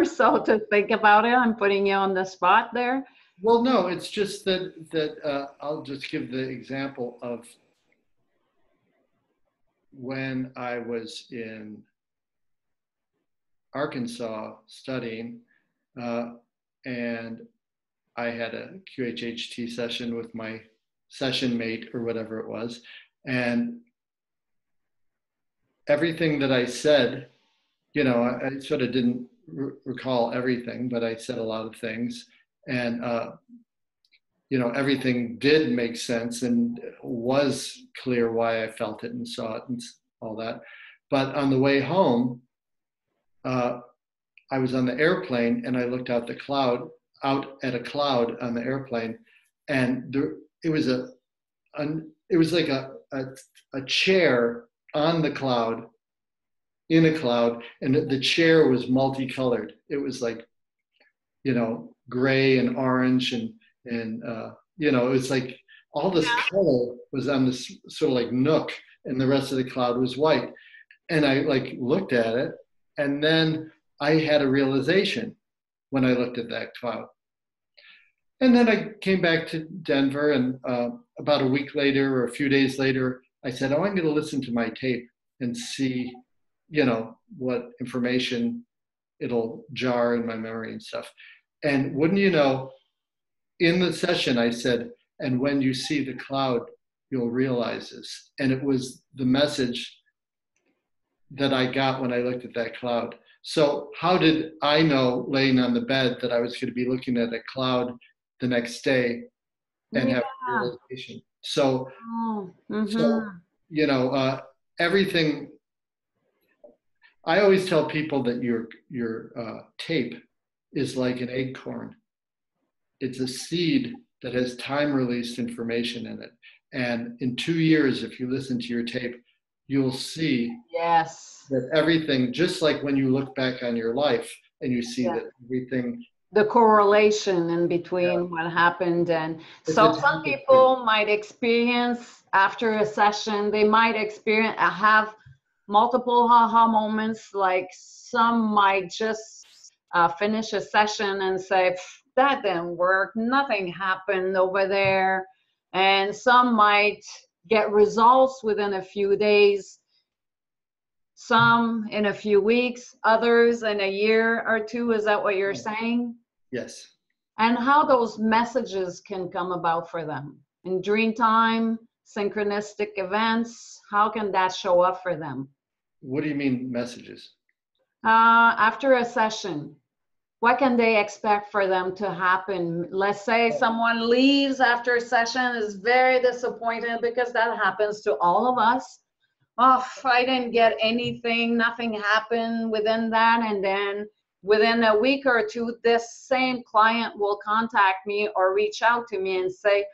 so to think about it, I'm putting you on the spot there. Well, no, it's just that I'll just give the example of when I was in Arkansas studying, and I had a QHHT session with my session mate or whatever it was, and everything that I said, you know, I sort of didn't recall everything, but I said a lot of things, and you know, everything did make sense and was clear why I felt it and saw it and all that. But on the way home, I was on the airplane and I looked out at a cloud on the airplane, and it was like a chair on the cloud, in a cloud, and the chair was multicolored. It was like, you know, gray and orange and you know, it was like all this color was on this sort of like nook, and the rest of the cloud was white. And I like looked at it, and then I had a realization when I looked at that cloud. And then I came back to Denver, and about a week later or a few days later, I said, oh, I'm going to listen to my tape and see, you know, what information it'll jar in my memory and stuff. And wouldn't you know, in the session, I said, and when you see the cloud, you'll realize this. And it was the message that I got when I looked at that cloud. So how did I know, laying on the bed, that I was going to be looking at a cloud the next day and have a realization? So, so you know, everything. I always tell people that your tape is like an acorn. It's a seed that has time-released information in it. And in 2 years, if you listen to your tape, you'll see that everything, just like when you look back on your life and you see that everything. The correlation in between what happened. And so some people might experience after a session, they might have multiple aha moments. Like some might just finish a session and say, that didn't work, nothing happened over there. And some might get results within a few days, some in a few weeks, others in a year or two. Is that what you're saying? Yes. And how those messages can come about for them in dream time, synchronistic events, how can that show up for them? What do you mean messages? After a session, what can they expect for them to happen? Let's say someone leaves after a session, is very disappointed, because that happens to all of us. Oh, I didn't get anything, nothing happened within that. And then within a week or two, this same client will contact me or reach out to me and say,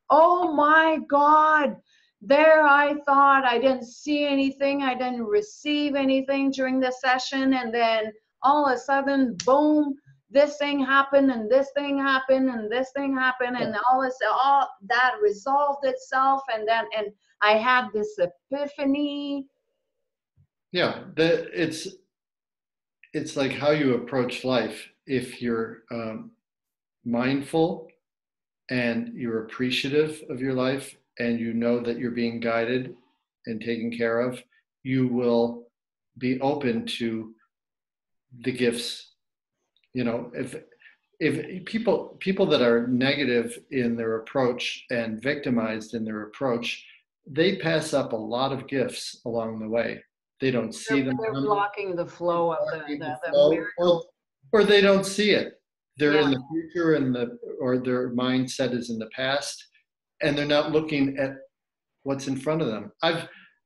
oh my God, there I thought I didn't see anything, I didn't receive anything during the session, and then all of a sudden, boom, this thing happened, and this thing happened, and this thing happened, and all that resolved itself, and I had this epiphany. Yeah, it's like how you approach life. If you're mindful and you're appreciative of your life and you know that you're being guided and taken care of, you will be open to the gifts. You know, if people that are negative in their approach and victimized in their approach, they pass up a lot of gifts along the way. They don't see them They're coming, blocking the flow of the the flow, miracle. or they don't see it. They're Yeah. in the future, or their mindset is in the past, and they're not looking at what's in front of them.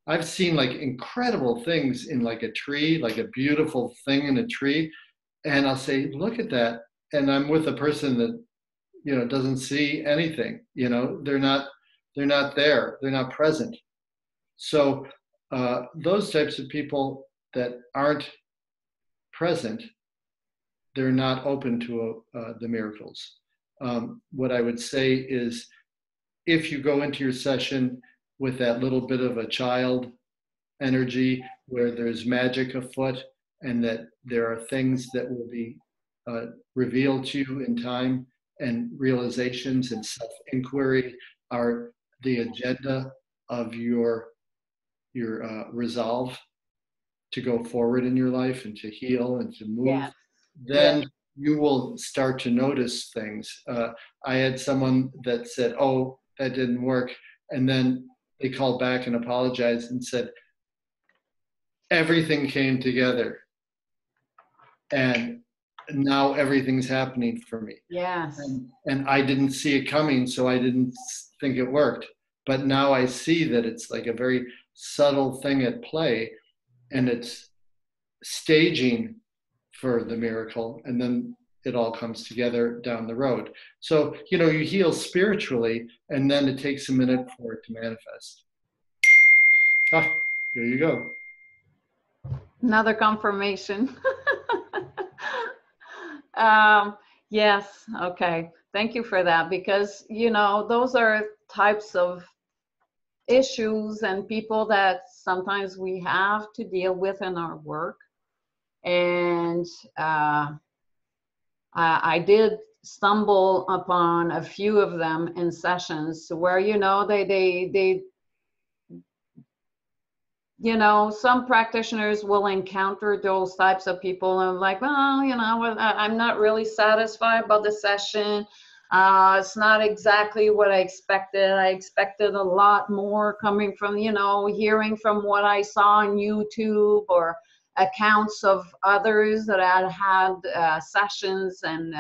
I've seen like incredible things in like a tree, like a beautiful thing in a tree, and I'll say, look at that, and I'm with a person that, you know, doesn't see anything. You know, they're not there, they're not present. So those types of people that aren't present, they're not open to the miracles. What I would say is, if you go into your session with that little bit of a child energy where there's magic afoot and that there are things that will be revealed to you in time, and realizations and self-inquiry are the agenda of your resolve to go forward in your life and to heal and to move, Yes. then you will start to notice things. I had someone that said, "Oh, that didn't work," and then they called back and apologized and said, "Everything came together, and now everything's happening for me." Yes. And I didn't see it coming, so I didn't think it worked. But now I see that it's like a very subtle thing at play, and it's staging for the miracle, and then it all comes together down the road. So, you know, you heal spiritually, and then it takes a minute for it to manifest. Ah, there you go. Another confirmation. Yes, okay. Thank you for that, because, you know, those are types of issues and people that sometimes we have to deal with in our work. And I did stumble upon a few of them in sessions where, you know, they you know, some practitioners will encounter those types of people and like, well, you know, I'm not really satisfied about the session. It's not exactly what I expected. I expected a lot more coming from, you know, hearing from what I saw on YouTube or accounts of others that had had sessions and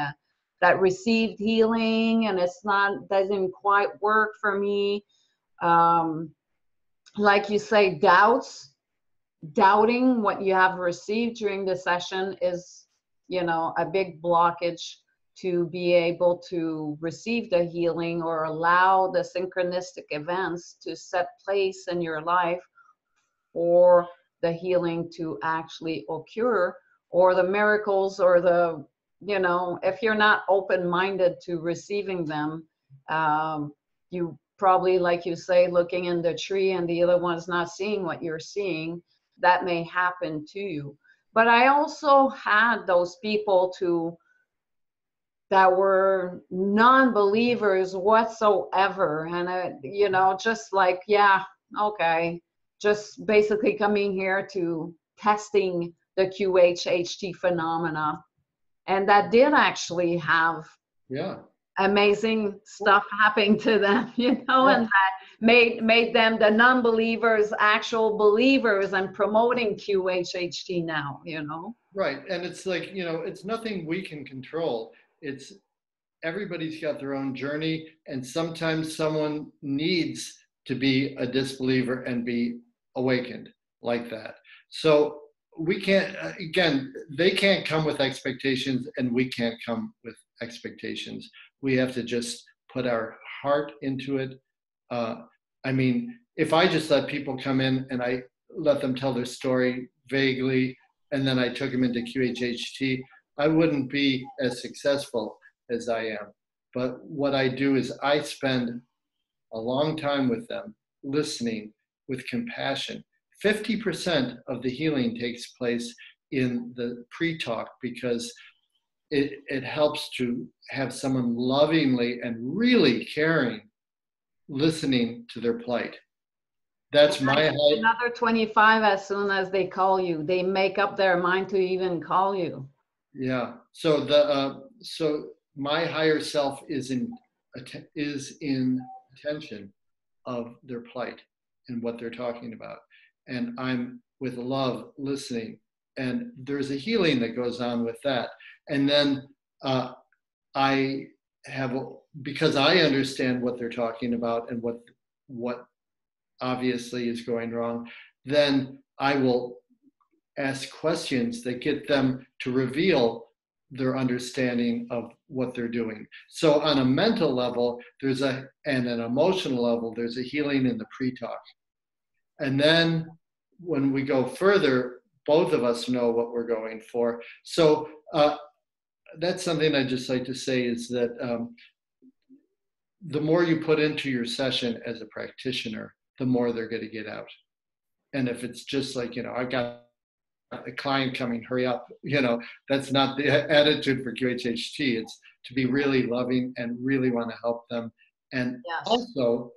that received healing, and it's not, doesn't quite work for me. Like you say, doubting what you have received during the session is, you know, a big blockage to be able to receive the healing or allow the synchronistic events to set place in your life for the healing to actually occur, or the miracles, or the, you know, if you're not open-minded to receiving them, you probably, like you say, looking in the tree and the other one's not seeing what you're seeing, that may happen to you. But I also had those people that were non-believers whatsoever, and you know, just like, yeah, okay, just basically coming here to testing the QHHT phenomena, and that did actually have Yeah. amazing stuff happening to them, you know, Yeah. and that made them, the non-believers, actual believers and promoting QHHT now, you know. Right. And it's like, you know, it's nothing we can control. It's everybody's got their own journey, and sometimes someone needs to be a disbeliever and be awakened like that. So we can't, again, they can't come with expectations, and we can't come with expectations. We have to just put our heart into it. I mean, if I just let people come in and I let them tell their story vaguely, and then I took them into QHHT, I wouldn't be as successful as I am. But what I do is I spend a long time with them, listening with compassion. 50% of the healing takes place in the pre-talk, because it helps to have someone lovingly and really caring listening to their plight. That's my height. Another 25 as soon as they call you. They make up their mind to even call you. Yeah. So so my higher self is in attention of their plight and what they're talking about, and I'm with love listening, and there's a healing that goes on with that. And then I have, because I understand what they're talking about and what obviously is going wrong, then I will ask questions that get them to reveal their understanding of what they're doing. So on a mental level, and an emotional level, there's a healing in the pre-talk. And then when we go further, both of us know what we're going for. So that's something I'd just like to say, is that the more you put into your session as a practitioner, the more they're going to get out. And if it's just like, I've got a client coming, hurry up, that's not the attitude for QHHT. It's to be really loving and really want to help them. And Yes. also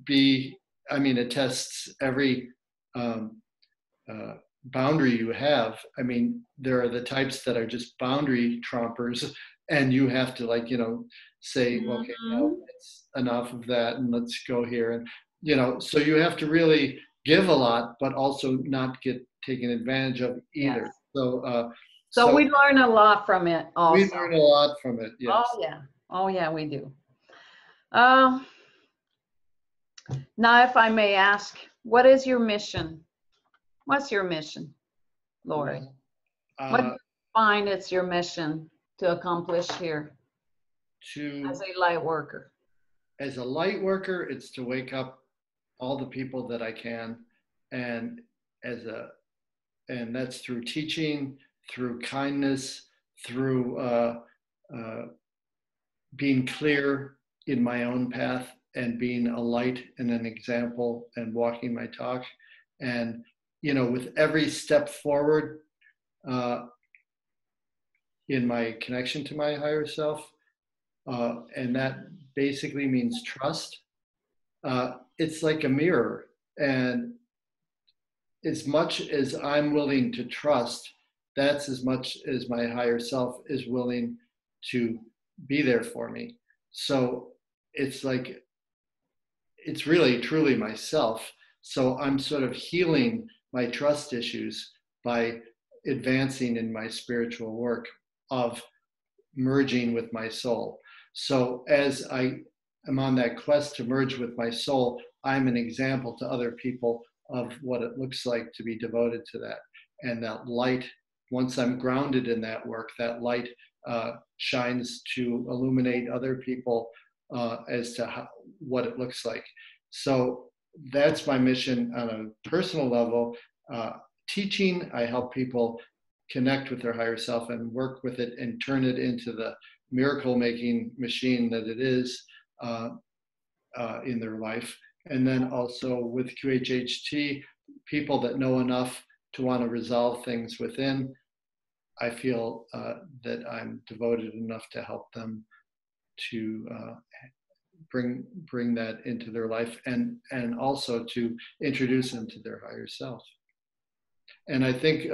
it tests every boundary you have. I mean, there are the types that are just boundary trompers, and you have to say, okay, no, it's enough of that, and let's go here. And, so you have to really give a lot, but also not get taken advantage of either. Yes. So we learn a lot from it also. We learn a lot from it, yes. Oh yeah, we do. Now, if I may ask, what is your mission? What's your mission, Lory? What do you find it's your mission to accomplish here as a light worker? As a light worker, it's to wake up all the people that I can, and that's through teaching, through kindness, through being clear in my own path, and being a light and an example, and walking my talk. And with every step forward in my connection to my higher self, and that basically means trust. It's like a mirror, and as much as I'm willing to trust, that's as much as my higher self is willing to be there for me. So it's like, it's really truly myself. So I'm sort of healing my trust issues by advancing in my spiritual work of merging with my soul. So as I am on that quest to merge with my soul, I'm an example to other people of what it looks like to be devoted to that. And that light, once I'm grounded in that work, that light shines to illuminate other people as to what it looks like. So that's my mission on a personal level. Teaching, I help people connect with their higher self and work with it and turn it into the miracle-making machine that it is in their life. And then also with QHHT, people that know enough to want to resolve things within, I feel that I'm devoted enough to help them to bring that into their life, and also to introduce them to their higher self. And I think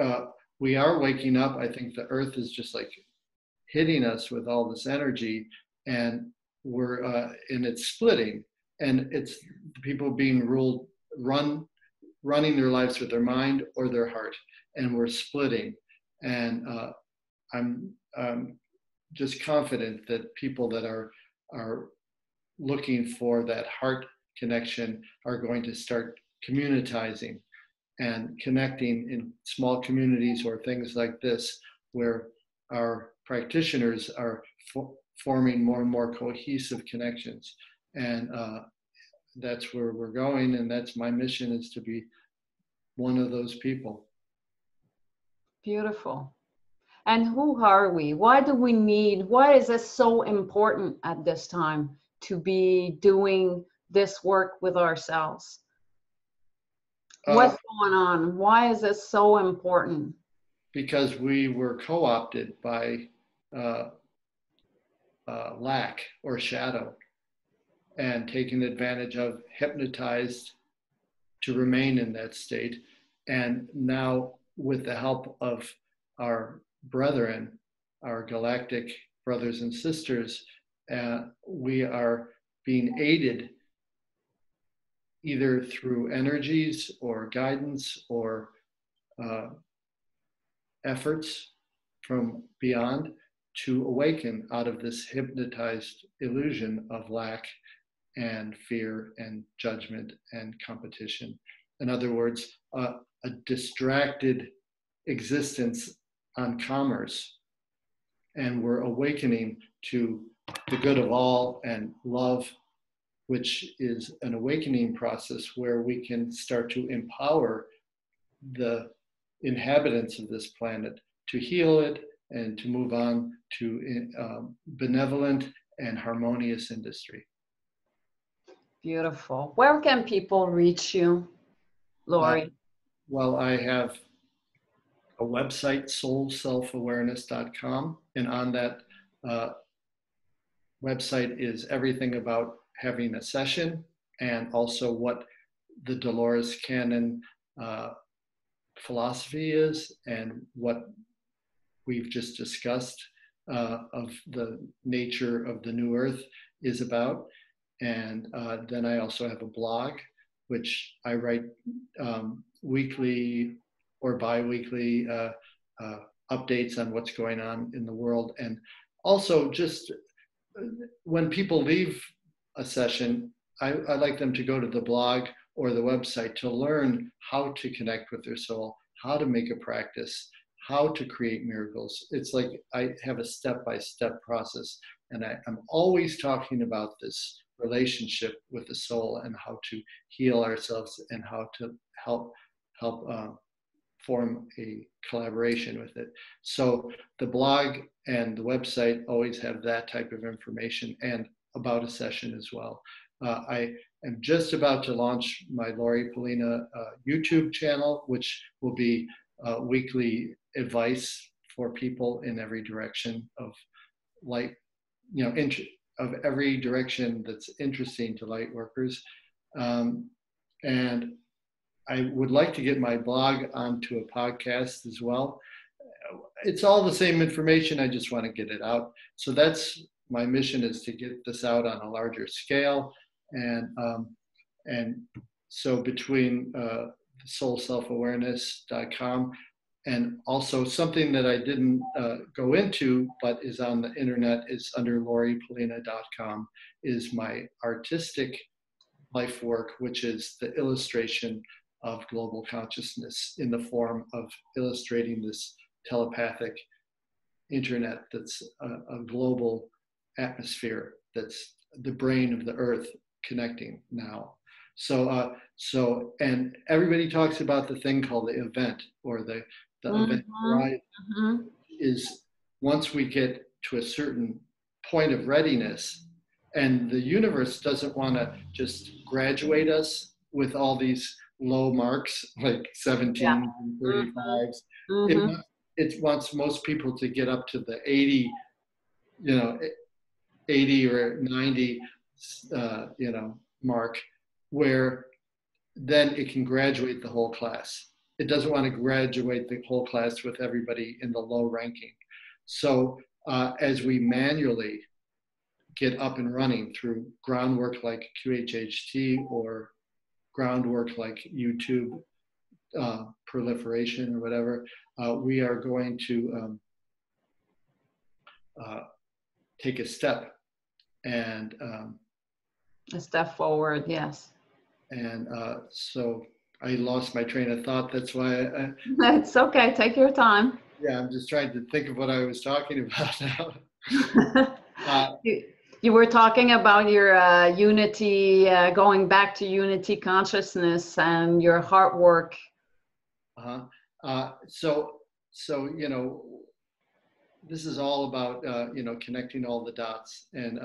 we are waking up. I think the earth is just like hitting us with all this energy, and and it's splitting, and it's people being running their lives with their mind or their heart, and we're splitting. And I'm just confident that people that are looking for that heart connection are going to start communitizing and connecting in small communities or things like this, where our practitioners are forming more and more cohesive connections. And that's where we're going, and that's my mission, is to be one of those people. Beautiful. And who are we? Why is it so important at this time to be doing this work with ourselves? What's going on? Why is this so important? because we were co-opted by lack or shadow and taken advantage of, hypnotized to remain in that state. And now, with the help of our brethren, our galactic brothers and sisters, we are being aided either through energies or guidance or efforts from beyond to awaken out of this hypnotized illusion of lack and fear and judgment and competition. In other words, a distracted existence on commerce. And we're awakening to the good of all and love, which is an awakening process where we can start to empower the inhabitants of this planet to heal it and to move on to benevolent and harmonious industry. Beautiful. Where can people reach you, Lory? Well, I have a website, soulselfawareness.com, and on that website is everything about having a session and also what the Dolores Cannon philosophy is and what we've just discussed of the nature of the new earth is about. And then I also have a blog, which I write weekly or bi-weekly updates on what's going on in the world. And also just when people leave a session, I like them to go to the blog or the website to learn how to connect with their soul, how to make a practice, how to create miracles. It's like I have a step-by-step process, and I'm always talking about this relationship with the soul and how to heal ourselves and how to help form a collaboration with it. So the blog and the website always have that type of information and about a session as well. I am just about to launch my Lory Pollina YouTube channel, which will be weekly advice for people in every direction of light, of every direction that's interesting to light workers. And I would like to get my blog onto a podcast as well. It's all the same information, I just want to get it out. So that's my mission, is to get this out on a larger scale. And so between soulselfawareness.com and also something that I didn't go into but is on the internet is under lorypollina.com is my artistic life work, which is the illustration of global consciousness in the form of illustrating this telepathic internet that's a global atmosphere, that's the brain of the earth connecting now. So and everybody talks about the thing called the event, or the event horizon, is once we get to a certain point of readiness, and the universe doesn't want to just graduate us with all these low marks like 17 and 35s. It wants most people to get up to the 80, 80 or 90, mark, where then it can graduate the whole class. It doesn't want to graduate the whole class with everybody in the low ranking. So as we manually get up and running through groundwork like QHHT or groundwork like YouTube proliferation or whatever, we are going to take a step and a step forward, yes. And so I lost my train of thought. That's why It's okay. Take your time. Yeah, I'm just trying to think of what I was talking about now. You were talking about your unity, going back to unity consciousness and your heart work. So this is all about connecting all the dots, and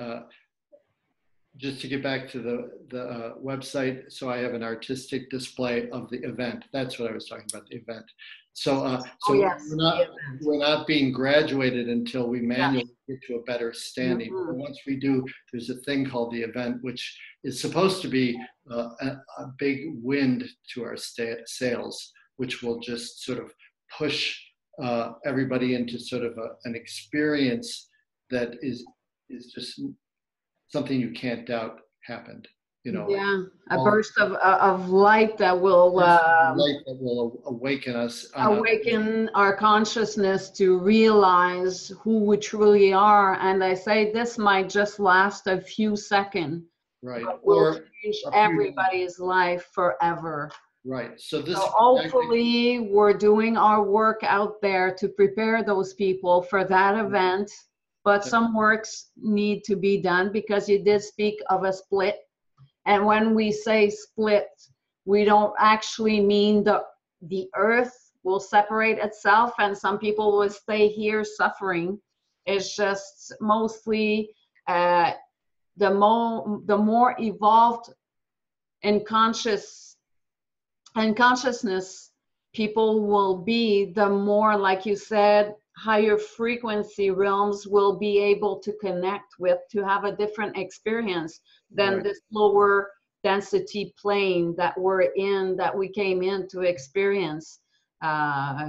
just to get back to the website, so I have an artistic display of the event. That's what I was talking about, the event. So, Oh, yes, the event. we're not being graduated until we manually get to a better standing. Mhm. But once we do, there's a thing called the event, which is supposed to be a big wind to our sails, which will just sort of push everybody into sort of an experience that is just something you can't doubt happened. You know, like Yeah, a all burst of light that will light that will awaken us on a awaken our consciousness to realize who we truly are. And I say this might just last a few seconds, right but will or change a few everybody's life forever. right. So this So hopefully we're doing our work out there to prepare those people for that event. But some works need to be done, because you did speak of a split. And when we say split, we don't actually mean the earth will separate itself and some people will stay here suffering. It's just mostly the more evolved and consciousness people will be, the more, like you said, higher frequency realms will be able to connect with, to have a different experience than right. this lower density plane that we're in, that we came in to experience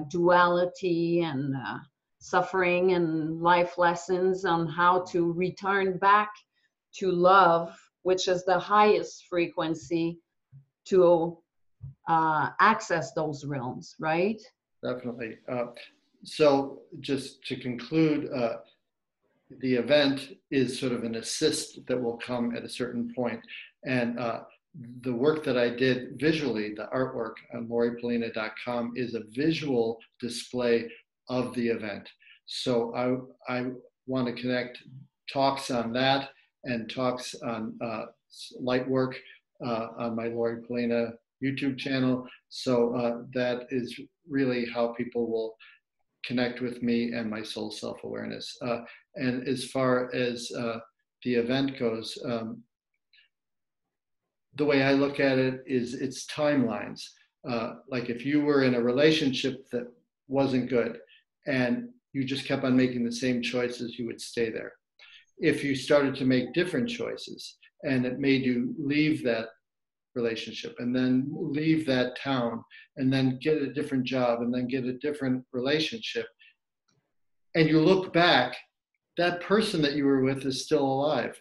duality and suffering and life lessons on how to return back to love, which is the highest frequency, to access those realms, right? Definitely. So just to conclude, the event is sort of an assist that will come at a certain point. And the work that I did visually, the artwork on LoryPollina.com, is a visual display of the event. So I want to connect talks on that and talks on light work on my Lory Pollina YouTube channel. So that is really how people will connect with me and my soul self-awareness. And as far as the event goes, the way I look at it is it's timelines. Like if you were in a relationship that wasn't good and you just kept on making the same choices, you would stay there. If you started to make different choices and it made you leave that relationship and then leave that town and then get a different job and then get a different relationship, and you look back, that person that you were with is still alive.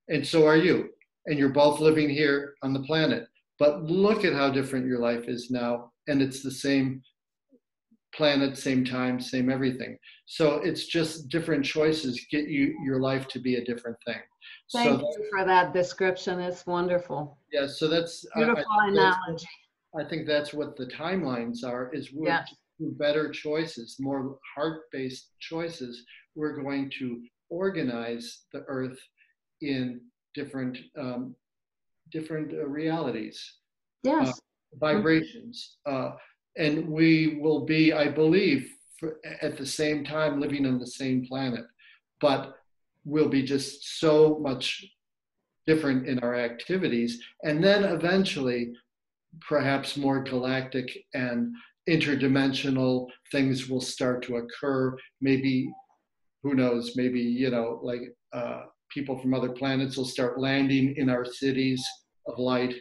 And so are you. And you're both living here on the planet. But look at how different your life is now. And it's the same planet, same time, same everything. So it's just different choices get your life to be a different thing. Thank you for that description. It's wonderful. Yeah, so that's beautiful analogy. I think that's what the timelines are, is we're Yes. through better choices, more heart-based choices, we're going to organize the earth in different realities, Yes. vibrations, and we will be, I believe, at the same time living on the same planet, but we'll be just so much different in our activities, and then eventually perhaps more galactic and interdimensional things will start to occur. Maybe, who knows, maybe, you know, like people from other planets will start landing in our cities of light,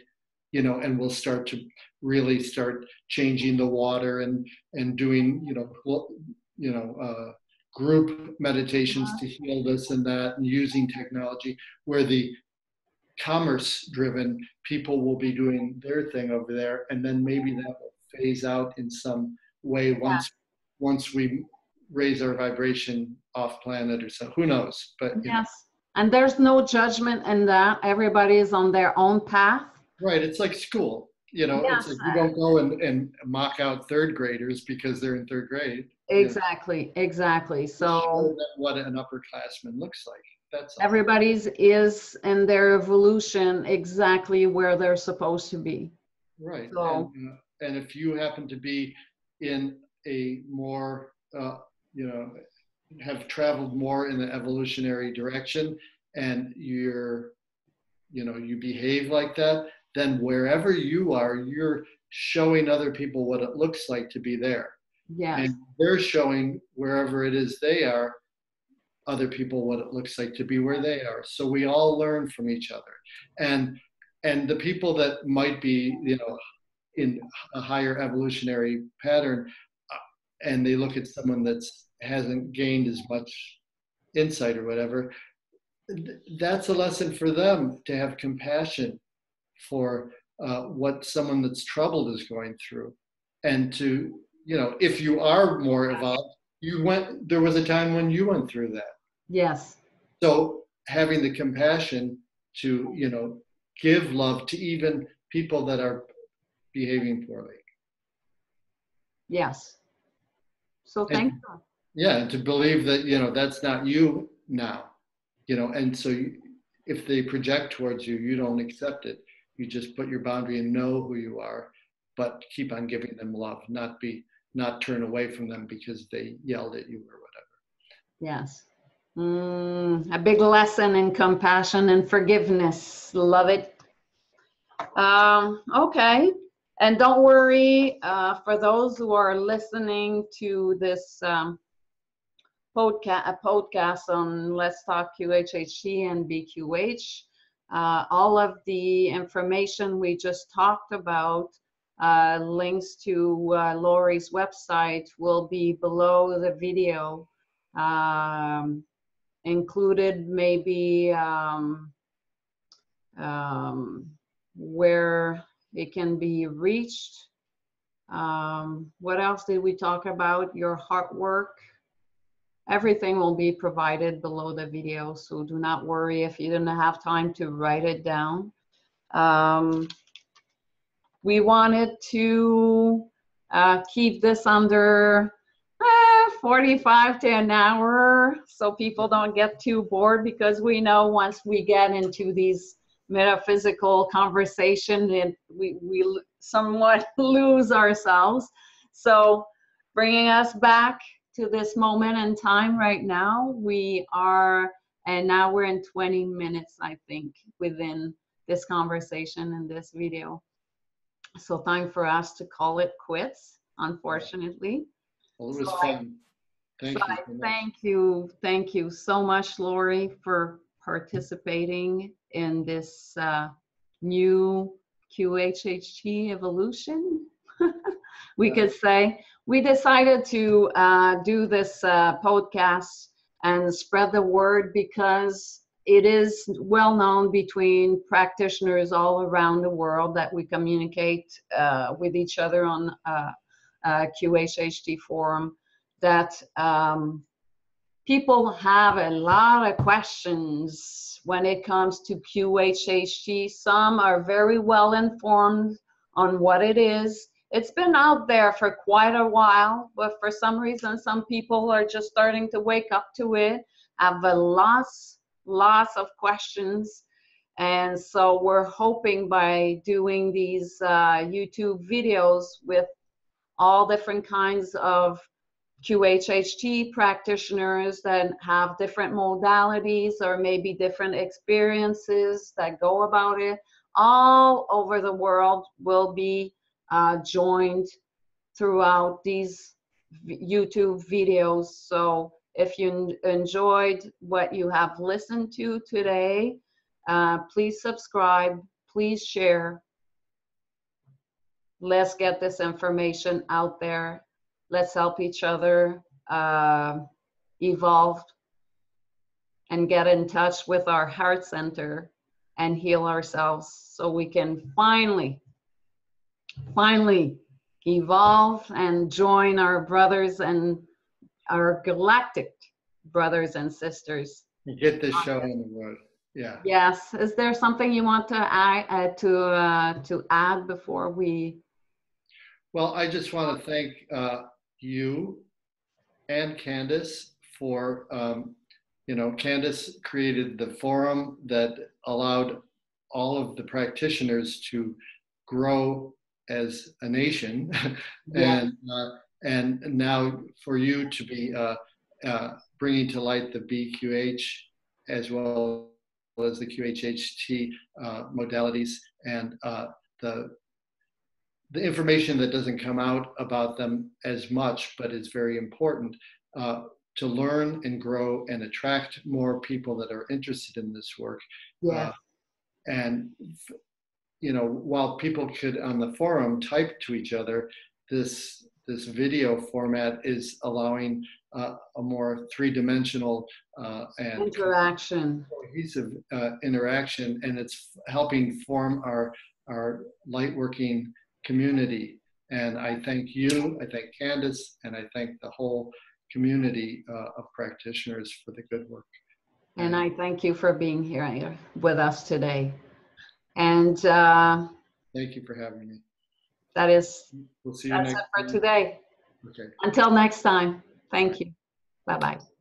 you know, and we'll start to really start changing the water and doing, group meditations to heal this and that, and using technology, where the commerce driven people will be doing their thing over there, and then maybe that will phase out in some way once we raise our vibration off planet or so, who knows, but yes. And there's no judgment in that. Everybody is on their own path. Right, it's like school, you know. Yes. It's like you don't go and mock out third graders because they're in third grade. Exactly, exactly. So show them what an upperclassman looks like. That's all. Everybody's is in their evolution exactly where they're supposed to be. Right. So, and if you happen to be in a more, have traveled more in the evolutionary direction, and you're you behave like that, then wherever you are, you're showing other people what it looks like to be there. Yes. And they're showing wherever it is they are, other people what it looks like to be where they are. So we all learn from each other. And the people that might be, in a higher evolutionary pattern, and they look at someone that hasn't gained as much insight or whatever, that's a lesson for them to have compassion for what someone that's troubled is going through. And to, if you are more evolved, there was a time when you went through that. Yes. So having the compassion to, give love to even people that are behaving poorly. Yes. So thank you. Yeah, and to believe that, that's not you now, and so if they project towards you, you don't accept it. You just put your boundary and know who you are, but keep on giving them love, not turn away from them because they yelled at you or whatever. Yes. A big lesson in compassion and forgiveness. Love it. Okay. And don't worry, for those who are listening to this podcast on Let's Talk QHHT and BQH, all of the information we just talked about, links to Lory's website will be below the video. Included maybe where it can be reached. What else did we talk about? Your heart work. Everything will be provided below the video, so do not worry if you didn't have time to write it down. We wanted to keep this under 45 to an hour so people don't get too bored, because we know once we get into these metaphysical conversation and we somewhat lose ourselves. So bringing us back to this moment in time right now, and now we're in 20 minutes, I think, within this conversation and this video. So time for us to call it quits, unfortunately. Well, it was fun. Thank you so much, Lory, for participating in this new QHHT evolution. We could say we decided to do this podcast and spread the word because it is well known between practitioners all around the world that we communicate with each other on QHHT forum, that people have a lot of questions when it comes to QHHT. Some are very well informed on what it is. It's been out there for quite a while, but for some reason, some people are just starting to wake up to it, have lots of questions. And so we're hoping by doing these YouTube videos with all different kinds of QHHT practitioners that have different modalities or maybe different experiences that go about it all over the world will be joined throughout these YouTube videos. So if you enjoyed what you have listened to today, please subscribe, please share. Let's get this information out there. Let's help each other evolve and get in touch with our heart center and heal ourselves so we can finally evolve and join our brothers and our galactic brothers and sisters. Get this show in the world. Yeah. Yes. Is there something you want to add before we? Well, I just want to thank you and Candace for, Candace created the forum that allowed all of the practitioners to grow as a nation. Yes. And now for you to be bringing to light the BQH as well as the QHHT modalities, and the information that doesn't come out about them as much, but is very important to learn and grow and attract more people that are interested in this work. Yes. And you know, while people could on the forum type to each other, this video format is allowing a more three-dimensional and interaction, cohesive interaction, and it's helping form our lightworking community. And I thank you, I thank Candace, and I thank the whole community of practitioners for the good work. And I thank you for being here with us today. And thank you for having me. We'll see you that's next it for time. today. Okay. Until next time. Thank you. Bye-bye.